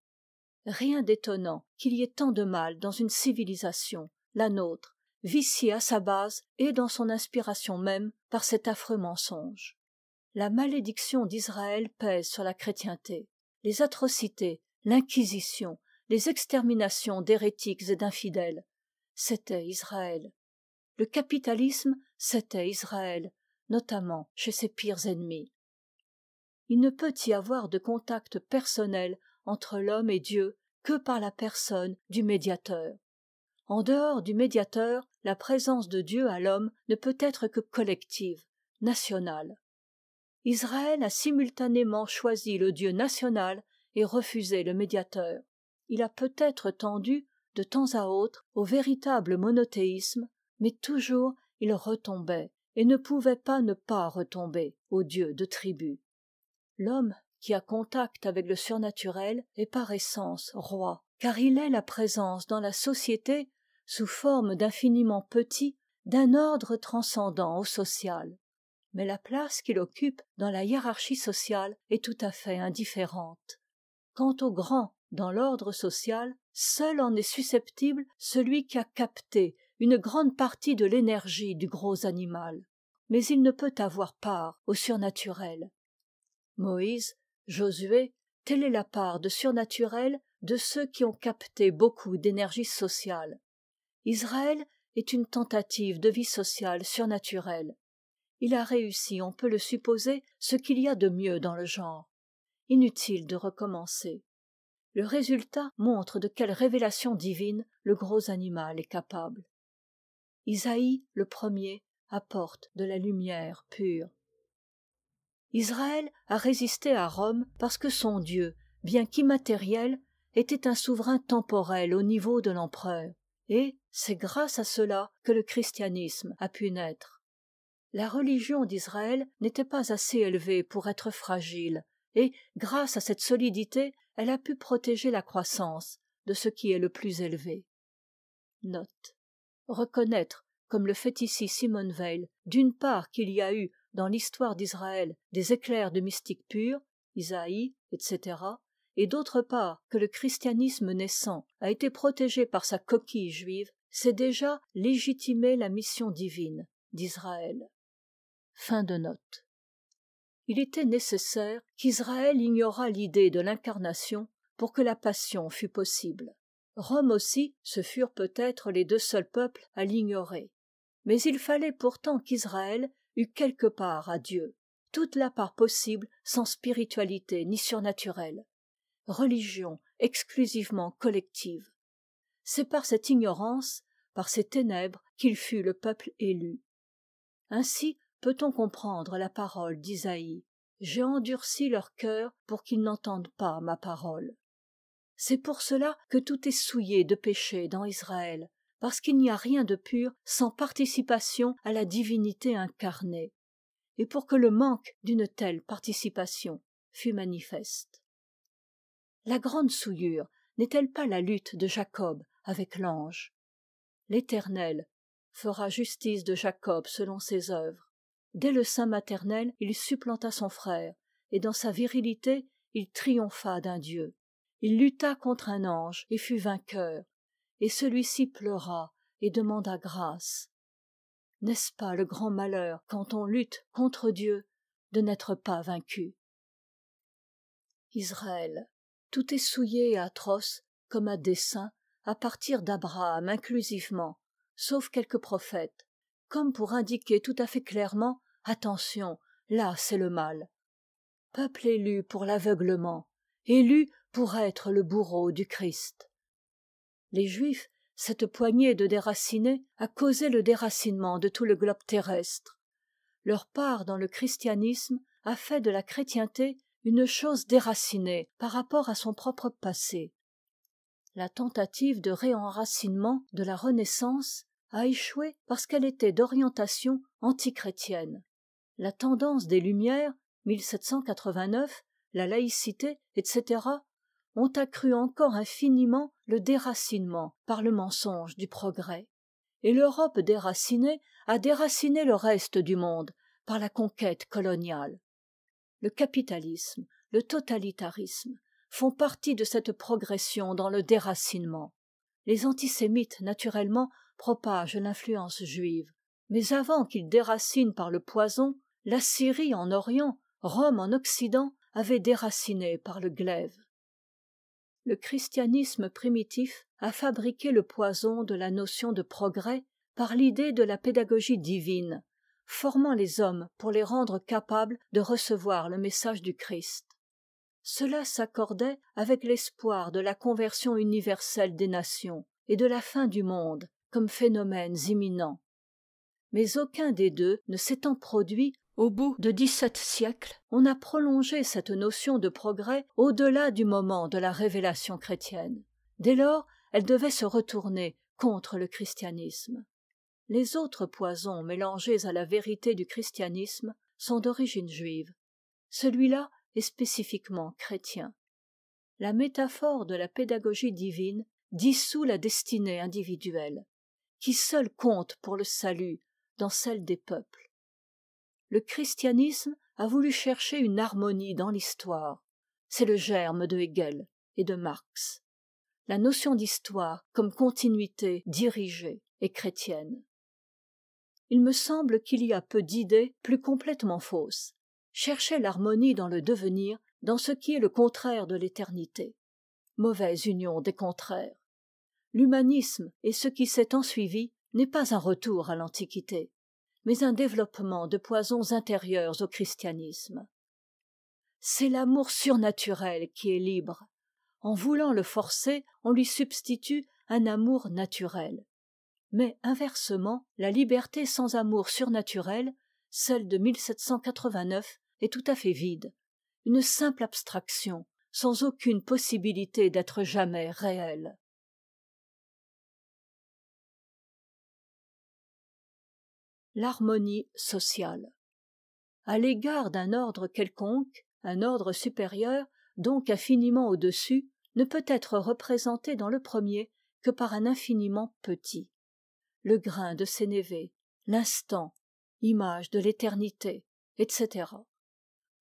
Rien d'étonnant qu'il y ait tant de mal dans une civilisation, la nôtre, viciée à sa base et dans son inspiration même par cet affreux mensonge. La malédiction d'Israël pèse sur la chrétienté. Les atrocités, l'inquisition, les exterminations d'hérétiques et d'infidèles, c'était Israël. Le capitalisme, c'était Israël, notamment chez ses pires ennemis. Il ne peut y avoir de contact personnel entre l'homme et Dieu que par la personne du médiateur. En dehors du médiateur, la présence de Dieu à l'homme ne peut être que collective, nationale. Israël a simultanément choisi le Dieu national et refusé le médiateur. Il a peut-être tendu, de temps à autre, au véritable monothéisme, mais toujours il retombait, et ne pouvait pas ne pas retomber, au Dieu de tribu. L'homme qui a contact avec le surnaturel est par essence roi, car il est la présence dans la société, sous forme d'infiniment petit, d'un ordre transcendant au social. Mais la place qu'il occupe dans la hiérarchie sociale est tout à fait indifférente. Quant au grand dans l'ordre social, seul en est susceptible celui qui a capté une grande partie de l'énergie du gros animal. Mais il ne peut avoir part au surnaturel. Moïse, Josué, telle est la part de surnaturel de ceux qui ont capté beaucoup d'énergie sociale. Israël est une tentative de vie sociale surnaturelle. Il a réussi, on peut le supposer, ce qu'il y a de mieux dans le genre. Inutile de recommencer. Le résultat montre de quelle révélation divine le gros animal est capable. Isaïe, le premier, apporte de la lumière pure. Israël a résisté à Rome parce que son Dieu, bien qu'immatériel, était un souverain temporel au niveau de l'empereur. Et c'est grâce à cela que le christianisme a pu naître. La religion d'Israël n'était pas assez élevée pour être fragile, et, grâce à cette solidité, elle a pu protéger la croissance de ce qui est le plus élevé. Note. Reconnaître, comme le fait ici Simone Weil, d'une part qu'il y a eu dans l'histoire d'Israël des éclairs de mystique pure, Isaïe, etc., et d'autre part que le christianisme naissant a été protégé par sa coquille juive, c'est déjà légitimer la mission divine d'Israël. Fin de note. Il était nécessaire qu'Israël ignorât l'idée de l'incarnation pour que la passion fût possible. Rome aussi, ce furent peut-être les deux seuls peuples à l'ignorer. Mais il fallait pourtant qu'Israël eût quelque part à Dieu, toute la part possible sans spiritualité ni surnaturel. Religion exclusivement collective. C'est par cette ignorance, par ces ténèbres qu'il fut le peuple élu. Ainsi peut-on comprendre la parole d'Isaïe. J'ai endurci leur cœur pour qu'ils n'entendent pas ma parole. C'est pour cela que tout est souillé de péché dans Israël, parce qu'il n'y a rien de pur sans participation à la divinité incarnée, et pour que le manque d'une telle participation fût manifeste. La grande souillure n'est-elle pas la lutte de Jacob avec l'ange? L'Éternel fera justice de Jacob selon ses œuvres. Dès le sein maternel, il supplanta son frère, et dans sa virilité, il triompha d'un Dieu. Il lutta contre un ange et fut vainqueur, et celui-ci pleura et demanda grâce. N'est-ce pas le grand malheur, quand on lutte contre Dieu, de n'être pas vaincu? Israël. Tout est souillé et atroce, comme à dessein, à partir d'Abraham inclusivement, sauf quelques prophètes, comme pour indiquer tout à fait clairement « Attention, là c'est le mal ». Peuple élu pour l'aveuglement, élu pour être le bourreau du Christ. Les Juifs, cette poignée de déracinés, a causé le déracinement de tout le globe terrestre. Leur part dans le christianisme a fait de la chrétienté une chose déracinée par rapport à son propre passé. La tentative de réenracinement de la Renaissance a échoué parce qu'elle était d'orientation antichrétienne. La tendance des Lumières, 1789, la laïcité, etc., ont accru encore infiniment le déracinement par le mensonge du progrès. Et l'Europe déracinée a déraciné le reste du monde par la conquête coloniale. Le capitalisme, le totalitarisme font partie de cette progression dans le déracinement. Les antisémites, naturellement, propagent l'influence juive. Mais avant qu'ils déracinent par le poison, l'Assyrie en Orient, Rome en Occident avaient déraciné par le glaive. Le christianisme primitif a fabriqué le poison de la notion de progrès par l'idée de la pédagogie divine, formant les hommes pour les rendre capables de recevoir le message du Christ. Cela s'accordait avec l'espoir de la conversion universelle des nations et de la fin du monde comme phénomènes imminents. Mais aucun des deux ne s'étant produit, au bout de 17 siècles, on a prolongé cette notion de progrès au-delà du moment de la révélation chrétienne. Dès lors, elle devait se retourner contre le christianisme. Les autres poisons mélangés à la vérité du christianisme sont d'origine juive. Celui-là est spécifiquement chrétien. La métaphore de la pédagogie divine dissout la destinée individuelle, qui seule compte pour le salut dans celle des peuples. Le christianisme a voulu chercher une harmonie dans l'histoire. C'est le germe de Hegel et de Marx. La notion d'histoire comme continuité dirigée est chrétienne. Il me semble qu'il y a peu d'idées plus complètement fausses. Chercher l'harmonie dans le devenir, dans ce qui est le contraire de l'éternité. Mauvaise union des contraires. L'humanisme et ce qui s'est ensuivi n'est pas un retour à l'Antiquité, mais un développement de poisons intérieurs au christianisme. C'est l'amour surnaturel qui est libre. En voulant le forcer, on lui substitue un amour naturel. Mais inversement, la liberté sans amour surnaturel, celle de 1789, est tout à fait vide, une simple abstraction, sans aucune possibilité d'être jamais réelle. L'harmonie sociale. À l'égard d'un ordre quelconque, un ordre supérieur, donc infiniment au-dessus, ne peut être représenté dans le premier que par un infiniment petit. Le grain de sénévé, l'instant, image de l'éternité, etc.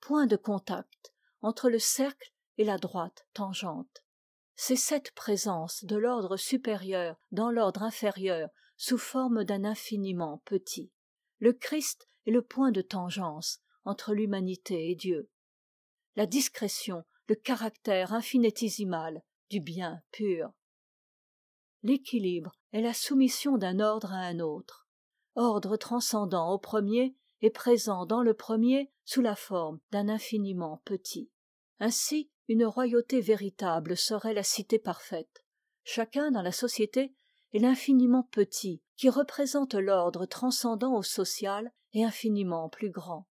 Point de contact entre le cercle et la droite tangente. C'est cette présence de l'ordre supérieur dans l'ordre inférieur sous forme d'un infiniment petit. Le Christ est le point de tangence entre l'humanité et Dieu. La discrétion, le caractère infinitésimal du bien pur. L'équilibre est la soumission d'un ordre à un autre. Ordre transcendant au premier et présent dans le premier sous la forme d'un infiniment petit. Ainsi, une royauté véritable serait la cité parfaite. Chacun dans la société est l'infiniment petit qui représente l'ordre transcendant au social et infiniment plus grand.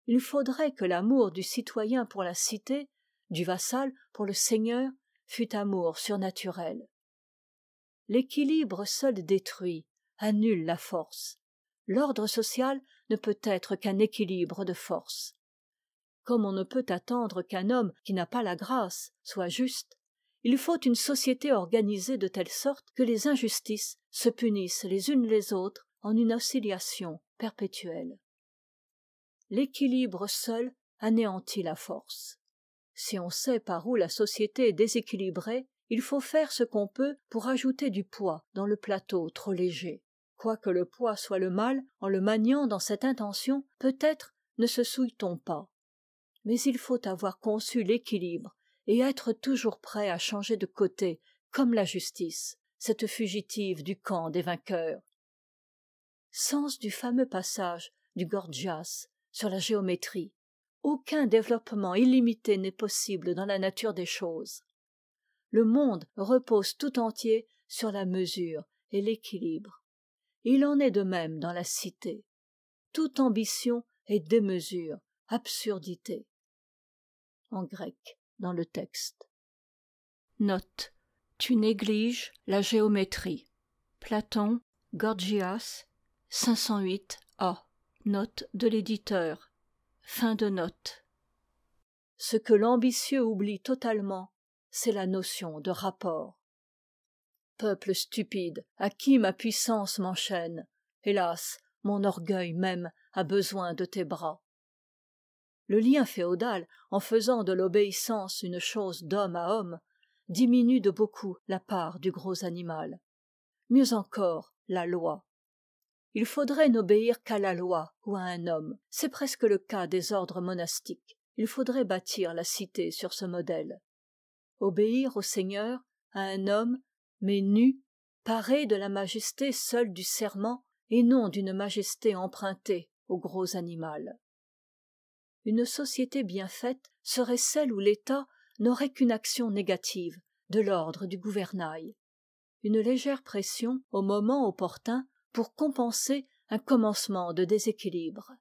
Il faudrait que l'amour du citoyen pour la cité, du vassal pour le seigneur, fût amour surnaturel. L'équilibre seul détruit, annule la force. L'ordre social ne peut être qu'un équilibre de force. Comme on ne peut attendre qu'un homme qui n'a pas la grâce soit juste, il faut une société organisée de telle sorte que les injustices se punissent les unes les autres en une oscillation perpétuelle. L'équilibre seul anéantit la force. Si on sait par où la société est déséquilibrée, il faut faire ce qu'on peut pour ajouter du poids dans le plateau trop léger. Quoique le poids soit le mal, en le maniant dans cette intention, peut-être ne se souille-t-on pas. Mais il faut avoir conçu l'équilibre et être toujours prêt à changer de côté, comme la justice, cette fugitive du camp des vainqueurs. Sens du fameux passage du Gorgias sur la géométrie. Aucun développement illimité n'est possible dans la nature des choses. Le monde repose tout entier sur la mesure et l'équilibre. Il en est de même dans la cité. Toute ambition est démesure, absurdité. En grec, dans le texte. Note. Tu négliges la géométrie. Platon, Gorgias, 508a. Note de l'éditeur. Fin de note. Ce que l'ambitieux oublie totalement, c'est la notion de rapport. Peuple stupide, à qui ma puissance m'enchaîne, hélas, mon orgueil même a besoin de tes bras. Le lien féodal, en faisant de l'obéissance une chose d'homme à homme, diminue de beaucoup la part du gros animal. Mieux encore, la loi. Il faudrait n'obéir qu'à la loi ou à un homme. C'est presque le cas des ordres monastiques. Il faudrait bâtir la cité sur ce modèle. Obéir au Seigneur, à un homme, mais nu, paré de la majesté seule du serment et non d'une majesté empruntée au gros animal. Une société bien faite serait celle où l'État n'aurait qu'une action négative, de l'ordre du gouvernail. Une légère pression, au moment opportun, pour compenser un commencement de déséquilibre.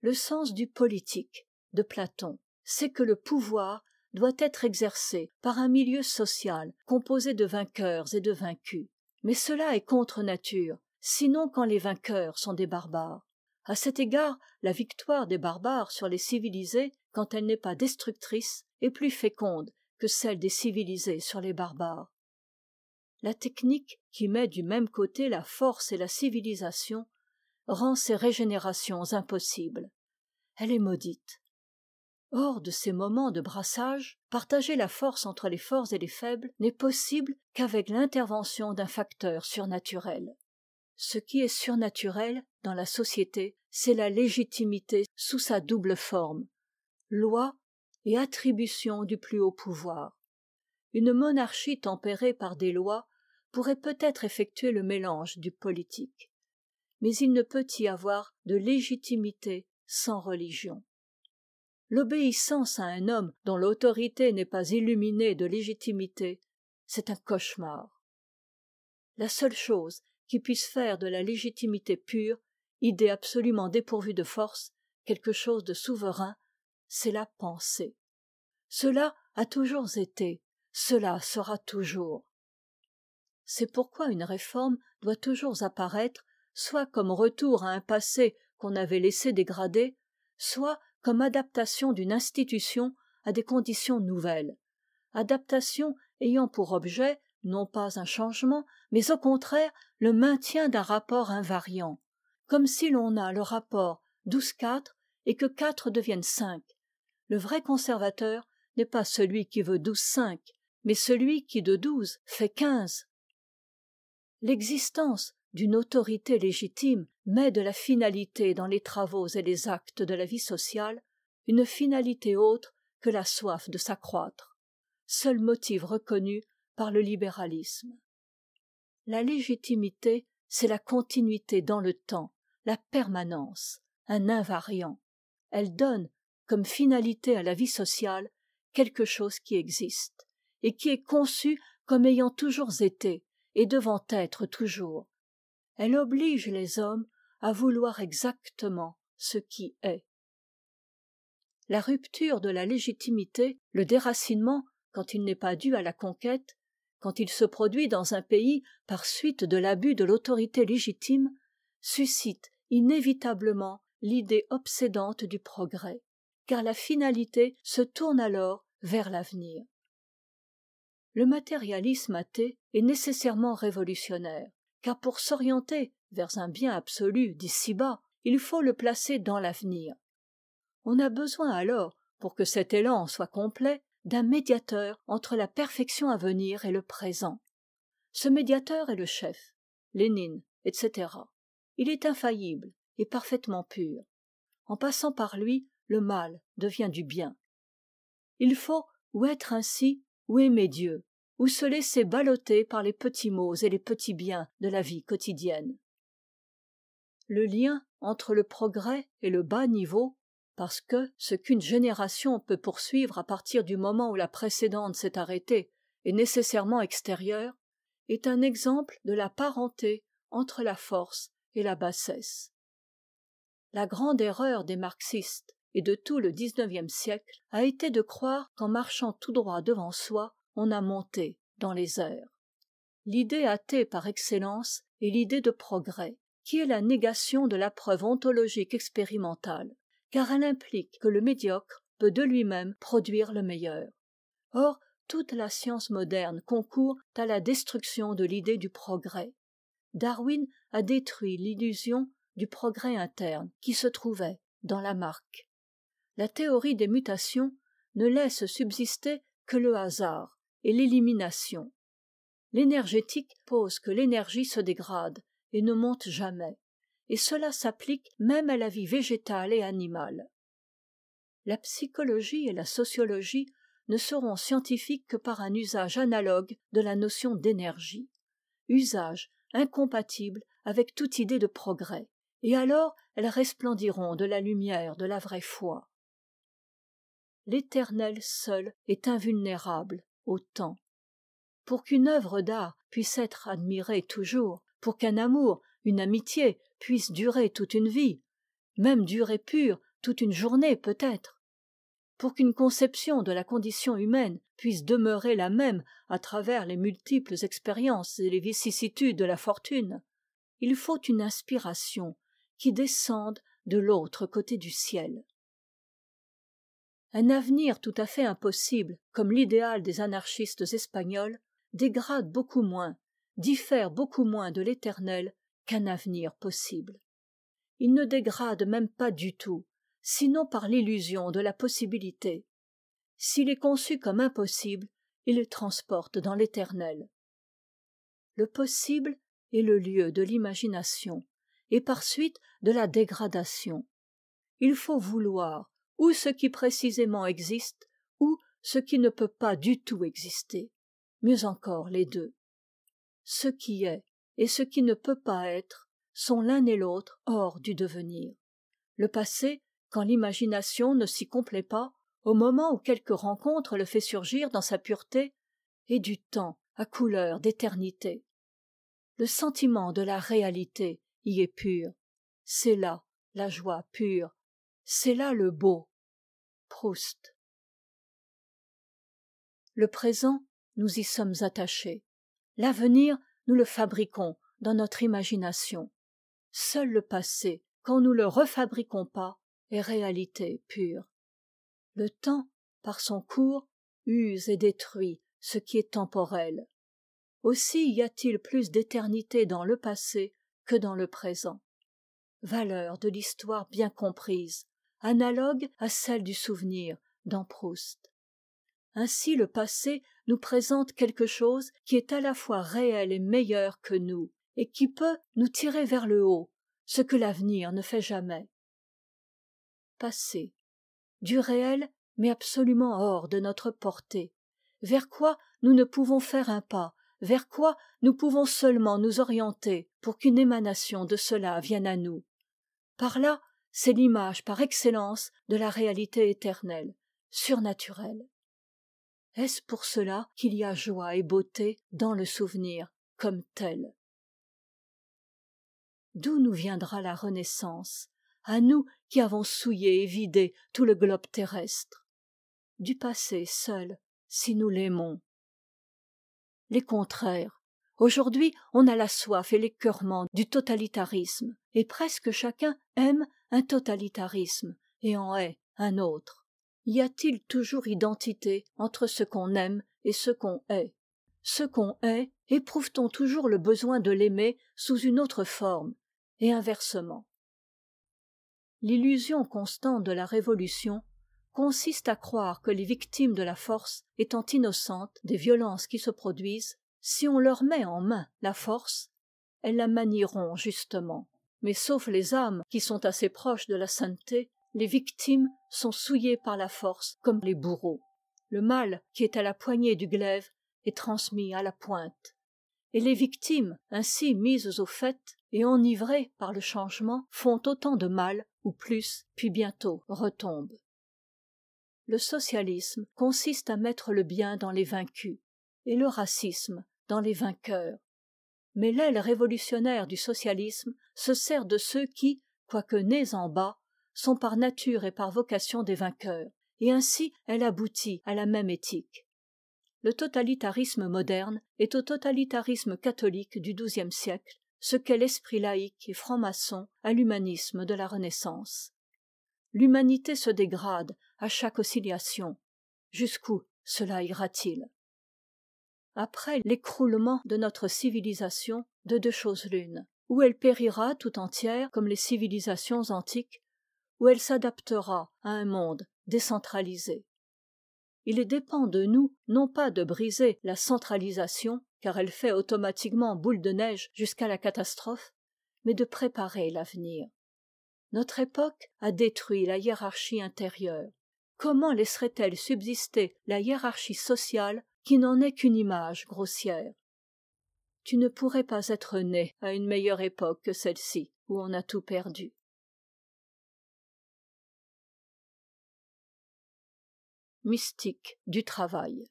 Le sens du politique, de Platon, c'est que le pouvoir doit être exercé par un milieu social composé de vainqueurs et de vaincus. Mais cela est contre nature, sinon quand les vainqueurs sont des barbares. À cet égard, la victoire des barbares sur les civilisés, quand elle n'est pas destructrice, est plus féconde que celle des civilisés sur les barbares. La technique, qui met du même côté la force et la civilisation, rend ces régénérations impossibles. Elle est maudite. Hors de ces moments de brassage, partager la force entre les forts et les faibles n'est possible qu'avec l'intervention d'un facteur surnaturel. Ce qui est surnaturel dans la société, c'est la légitimité sous sa double forme, loi et attribution du plus haut pouvoir. Une monarchie tempérée par des lois pourrait peut-être effectuer le mélange du politique. Mais il ne peut y avoir de légitimité sans religion. L'obéissance à un homme dont l'autorité n'est pas illuminée de légitimité, c'est un cauchemar. La seule chose qui puisse faire de la légitimité pure, idée absolument dépourvue de force, quelque chose de souverain, c'est la pensée. Cela a toujours été, cela sera toujours. C'est pourquoi une réforme doit toujours apparaître soit comme retour à un passé qu'on avait laissé dégrader, soit comme adaptation d'une institution à des conditions nouvelles, adaptation ayant pour objet non pas un changement, mais au contraire le maintien d'un rapport invariant, comme si l'on a le rapport 12-4 et que 4 devienne 5. Le vrai conservateur n'est pas celui qui veut 12-5, mais celui qui de 12 fait 15. L'existence d'une autorité légitime met de la finalité dans les travaux et les actes de la vie sociale, une finalité autre que la soif de s'accroître, seul motif reconnu par le libéralisme. La légitimité, c'est la continuité dans le temps, la permanence, un invariant. Elle donne, comme finalité à la vie sociale, quelque chose qui existe, et qui est conçu comme ayant toujours été, et devant être toujours. Elle oblige les hommes à vouloir exactement ce qui est. La rupture de la légitimité, le déracinement, quand il n'est pas dû à la conquête, quand il se produit dans un pays par suite de l'abus de l'autorité légitime, suscite inévitablement l'idée obsédante du progrès, car la finalité se tourne alors vers l'avenir. Le matérialisme athée est nécessairement révolutionnaire, car pour s'orienter vers un bien absolu d'ici-bas, il faut le placer dans l'avenir. On a besoin alors, pour que cet élan soit complet, d'un médiateur entre la perfection à venir et le présent. Ce médiateur est le chef, Lénine, etc. Il est infaillible et parfaitement pur. En passant par lui, le mal devient du bien. Il faut ou être ainsi, ou aimer Dieu, ou se laisser balloter par les petits maux et les petits biens de la vie quotidienne. Le lien entre le progrès et le bas niveau, parce que ce qu'une génération peut poursuivre à partir du moment où la précédente s'est arrêtée est nécessairement extérieur, est un exemple de la parenté entre la force et la bassesse. La grande erreur des marxistes et de tout le XIXe siècle a été de croire qu'en marchant tout droit devant soi, on a monté dans les airs. L'idée athée par excellence est l'idée de progrès. qui est la négation de la preuve ontologique expérimentale, car elle implique que le médiocre peut de lui-même produire le meilleur. Or, toute la science moderne concourt à la destruction de l'idée du progrès. Darwin a détruit l'illusion du progrès interne qui se trouvait dans la marque. La théorie des mutations ne laisse subsister que le hasard et l'élimination. L'énergétique pose que l'énergie se dégrade et ne monte jamais, et cela s'applique même à la vie végétale et animale. La psychologie et la sociologie ne seront scientifiques que par un usage analogue de la notion d'énergie, usage incompatible avec toute idée de progrès, et alors elles resplendiront de la lumière de la vraie foi. L'éternel seul est invulnérable au temps. Pour qu'une œuvre d'art puisse être admirée toujours, pour qu'un amour, une amitié puisse durer toute une vie, même durer pure toute une journée peut-être, pour qu'une conception de la condition humaine puisse demeurer la même à travers les multiples expériences et les vicissitudes de la fortune, il faut une inspiration qui descende de l'autre côté du ciel. Un avenir tout à fait impossible, comme l'idéal des anarchistes espagnols, dégrade beaucoup moins, diffère beaucoup moins de l'éternel qu'un avenir possible. Il ne dégrade même pas du tout, sinon par l'illusion de la possibilité. S'il est conçu comme impossible, il le transporte dans l'éternel. Le possible est le lieu de l'imagination, et par suite de la dégradation. Il faut vouloir ou ce qui précisément existe, ou ce qui ne peut pas du tout exister. Mieux encore, les deux. Ce qui est et ce qui ne peut pas être sont l'un et l'autre hors du devenir. Le passé, quand l'imagination ne s'y complaît pas, au moment où quelque rencontre le fait surgir dans sa pureté, est du temps à couleur d'éternité. Le sentiment de la réalité y est pur. C'est là la joie pure. C'est là le beau. Proust. Le présent, nous y sommes attachés. L'avenir, nous le fabriquons dans notre imagination. Seul le passé, quand nous le refabriquons pas, est réalité pure. Le temps, par son cours, use et détruit ce qui est temporel. Aussi y a-t-il plus d'éternité dans le passé que dans le présent. Valeur de l'histoire bien comprise, analogue à celle du souvenir dans Proust. Ainsi le passé nous présente quelque chose qui est à la fois réel et meilleur que nous, et qui peut nous tirer vers le haut, ce que l'avenir ne fait jamais. Passé. Du réel, mais absolument hors de notre portée, vers quoi nous ne pouvons faire un pas, vers quoi nous pouvons seulement nous orienter pour qu'une émanation de cela vienne à nous. Par là, c'est l'image par excellence de la réalité éternelle, surnaturelle. Est-ce pour cela qu'il y a joie et beauté dans le souvenir comme tel? D'où nous viendra la renaissance, à nous qui avons souillé et vidé tout le globe terrestre? Du passé seul, si nous l'aimons. Les contraires. Aujourd'hui, on a la soif et l'écœurement du totalitarisme, et presque chacun aime un totalitarisme et en hait un autre. Y a-t-il toujours identité entre ce qu'on aime et ce qu'on hait? Ce qu'on hait, éprouve-t-on toujours le besoin de l'aimer sous une autre forme, et inversement? L'illusion constante de la révolution consiste à croire que les victimes de la force étant innocentes des violences qui se produisent, si on leur met en main la force, elles la manieront justement. Mais sauf les âmes qui sont assez proches de la sainteté, les victimes sont souillées par la force comme les bourreaux. Le mal qui est à la poignée du glaive est transmis à la pointe. Et les victimes, ainsi mises au fait et enivrées par le changement, font autant de mal, ou plus, puis bientôt retombent. Le socialisme consiste à mettre le bien dans les vaincus, et le racisme dans les vainqueurs. Mais l'aile révolutionnaire du socialisme se sert de ceux qui, quoique nés en bas, sont par nature et par vocation des vainqueurs, et ainsi elle aboutit à la même éthique. Le totalitarisme moderne est au totalitarisme catholique du XIIe siècle ce qu'est l'esprit laïque et franc-maçon à l'humanisme de la Renaissance. L'humanité se dégrade à chaque oscillation. Jusqu'où cela ira-t-il? Après l'écroulement de notre civilisation, de deux choses l'une: ou elle périra tout entière comme les civilisations antiques, ou elle s'adaptera à un monde décentralisé. Il dépend de nous non pas de briser la centralisation, car elle fait automatiquement boule de neige jusqu'à la catastrophe, mais de préparer l'avenir. Notre époque a détruit la hiérarchie intérieure. Comment laisserait-elle subsister la hiérarchie sociale qui n'en est qu'une image grossière? Tu ne pourrais pas être né à une meilleure époque que celle-ci, où on a tout perdu. Mystique du travail.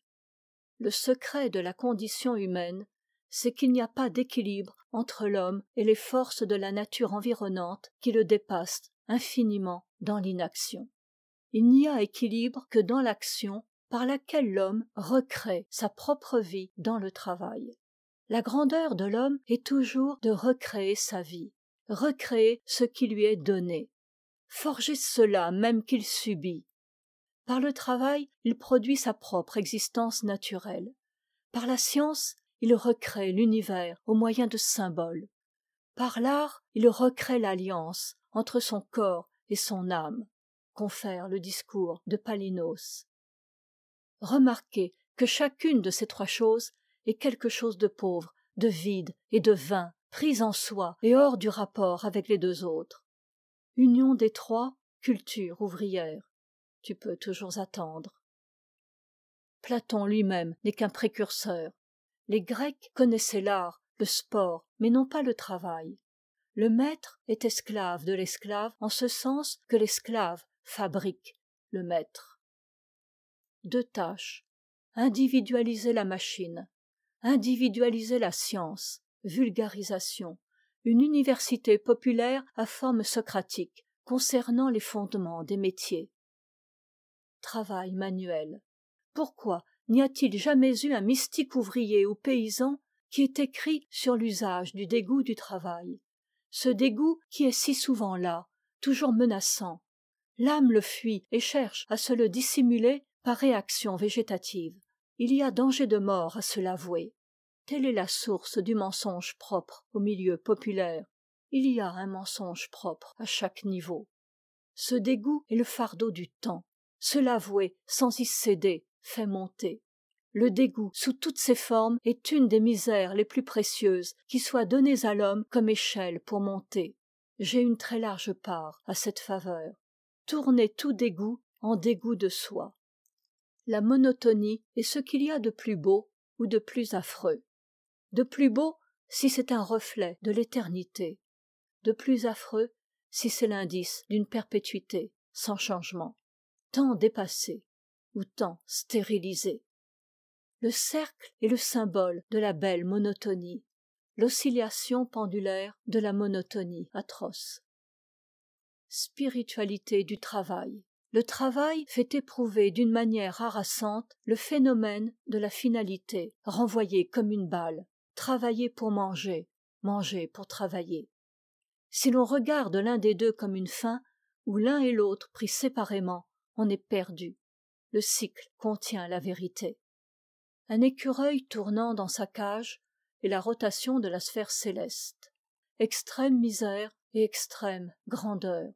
Le secret de la condition humaine, c'est qu'il n'y a pas d'équilibre entre l'homme et les forces de la nature environnante qui le dépassent infiniment dans l'inaction. Il n'y a équilibre que dans l'action par laquelle l'homme recrée sa propre vie dans le travail. La grandeur de l'homme est toujours de recréer sa vie, recréer ce qui lui est donné, forger cela même qu'il subit. Par le travail, il produit sa propre existence naturelle. Par la science, il recrée l'univers au moyen de symboles. Par l'art, il recrée l'alliance entre son corps et son âme, confère le discours de Palinos. Remarquez que chacune de ces trois choses est quelque chose de pauvre, de vide et de vain, prise en soi et hors du rapport avec les deux autres. Union des trois, culture ouvrière. Tu peux toujours attendre. Platon lui-même n'est qu'un précurseur. Les Grecs connaissaient l'art, le sport, mais non pas le travail. Le maître est esclave de l'esclave en ce sens que l'esclave fabrique le maître. Deux tâches: individualiser la machine, individualiser la science, vulgarisation, une université populaire à forme socratique concernant les fondements des métiers. Travail manuel. Pourquoi n'y a-t-il jamais eu un mystique ouvrier ou paysan qui ait écrit sur l'usage du dégoût du travail? Ce dégoût qui est si souvent là, toujours menaçant. L'âme le fuit et cherche à se le dissimuler par réaction végétative. Il y a danger de mort à se l'avouer. Telle est la source du mensonge propre au milieu populaire. Il y a un mensonge propre à chaque niveau. Ce dégoût est le fardeau du temps. Se l'avouer sans y céder fait monter. Le dégoût sous toutes ses formes est une des misères les plus précieuses qui soient données à l'homme comme échelle pour monter. J'ai une très large part à cette faveur. Tourner tout dégoût en dégoût de soi. La monotonie est ce qu'il y a de plus beau ou de plus affreux. De plus beau si c'est un reflet de l'éternité. De plus affreux si c'est l'indice d'une perpétuité sans changement. Temps dépassé ou temps stérilisé. Le cercle est le symbole de la belle monotonie, l'oscillation pendulaire de la monotonie atroce. Spiritualité du travail. Le travail fait éprouver d'une manière harassante le phénomène de la finalité, renvoyé comme une balle. Travailler pour manger, manger pour travailler. Si l'on regarde l'un des deux comme une fin, ou l'un et l'autre pris séparément, on est perdu. Le cycle contient la vérité. Un écureuil tournant dans sa cage est la rotation de la sphère céleste. Extrême misère et extrême grandeur.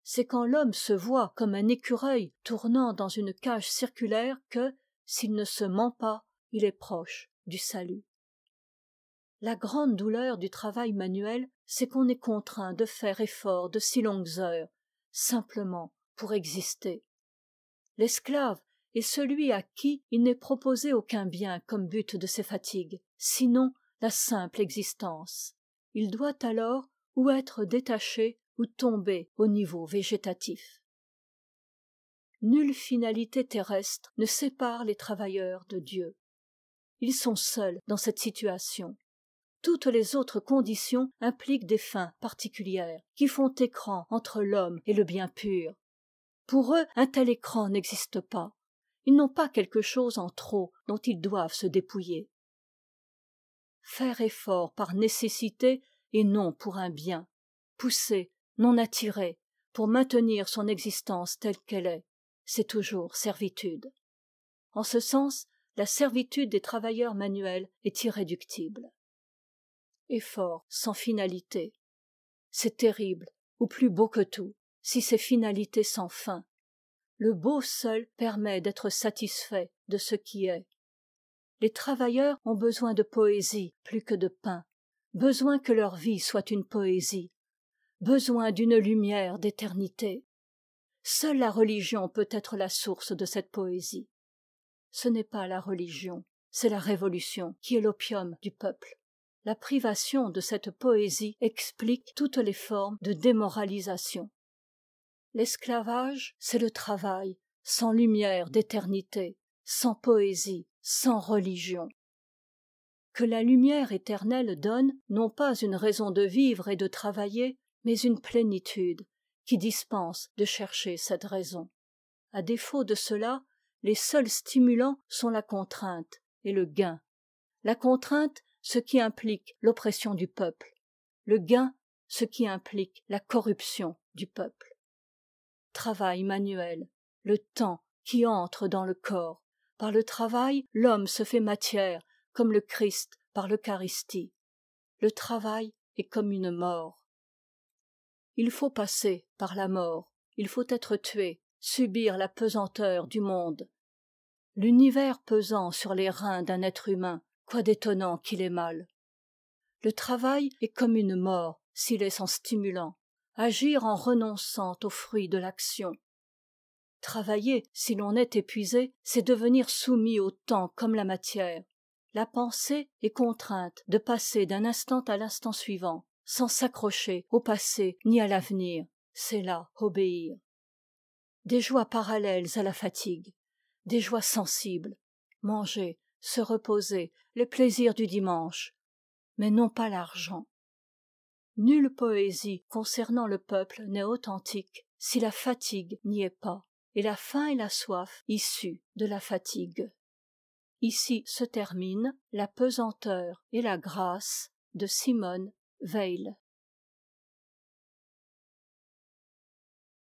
C'est quand l'homme se voit comme un écureuil tournant dans une cage circulaire que, s'il ne se ment pas, il est proche du salut. La grande douleur du travail manuel, c'est qu'on est contraint de faire effort de si longues heures, simplement pour exister. L'esclave est celui à qui il n'est proposé aucun bien comme but de ses fatigues, sinon la simple existence. Il doit alors ou être détaché ou tomber au niveau végétatif. Nulle finalité terrestre ne sépare les travailleurs de Dieu. Ils sont seuls dans cette situation. Toutes les autres conditions impliquent des fins particulières qui font écran entre l'homme et le bien pur. Pour eux, un tel écran n'existe pas. Ils n'ont pas quelque chose en trop dont ils doivent se dépouiller. Faire effort par nécessité et non pour un bien, poussé, non attiré, pour maintenir son existence telle qu'elle est, c'est toujours servitude. En ce sens, la servitude des travailleurs manuels est irréductible. Effort sans finalité. C'est terrible, ou plus beau que tout, si c'est finalité sans fin. Le beau seul permet d'être satisfait de ce qui est. Les travailleurs ont besoin de poésie plus que de pain, besoin que leur vie soit une poésie, besoin d'une lumière d'éternité. Seule la religion peut être la source de cette poésie. Ce n'est pas la religion, c'est la révolution qui est l'opium du peuple. La privation de cette poésie explique toutes les formes de démoralisation. L'esclavage, c'est le travail, sans lumière d'éternité, sans poésie, sans religion. Que la lumière éternelle donne non pas une raison de vivre et de travailler, mais une plénitude qui dispense de chercher cette raison. À défaut de cela, les seuls stimulants sont la contrainte et le gain. La contrainte, ce qui implique l'oppression du peuple. Le gain, ce qui implique la corruption du peuple. Travail manuel, le temps qui entre dans le corps. Par le travail, l'homme se fait matière, comme le Christ par l'Eucharistie. Le travail est comme une mort. Il faut passer par la mort, il faut être tué, subir la pesanteur du monde. L'univers pesant sur les reins d'un être humain, quoi d'étonnant qu'il ait mal. Le travail est comme une mort s'il est sans stimulant, agir en renonçant aux fruits de l'action. Travailler, si l'on est épuisé, c'est devenir soumis au temps comme la matière. La pensée est contrainte de passer d'un instant à l'instant suivant, sans s'accrocher au passé ni à l'avenir. C'est là obéir. Des joies parallèles à la fatigue, des joies sensibles, manger, se reposer, les plaisirs du dimanche, mais non pas l'argent. Nulle poésie concernant le peuple n'est authentique si la fatigue n'y est pas, et la faim et la soif issues de la fatigue. Ici se termine La pesanteur et la grâce de Simone Weil.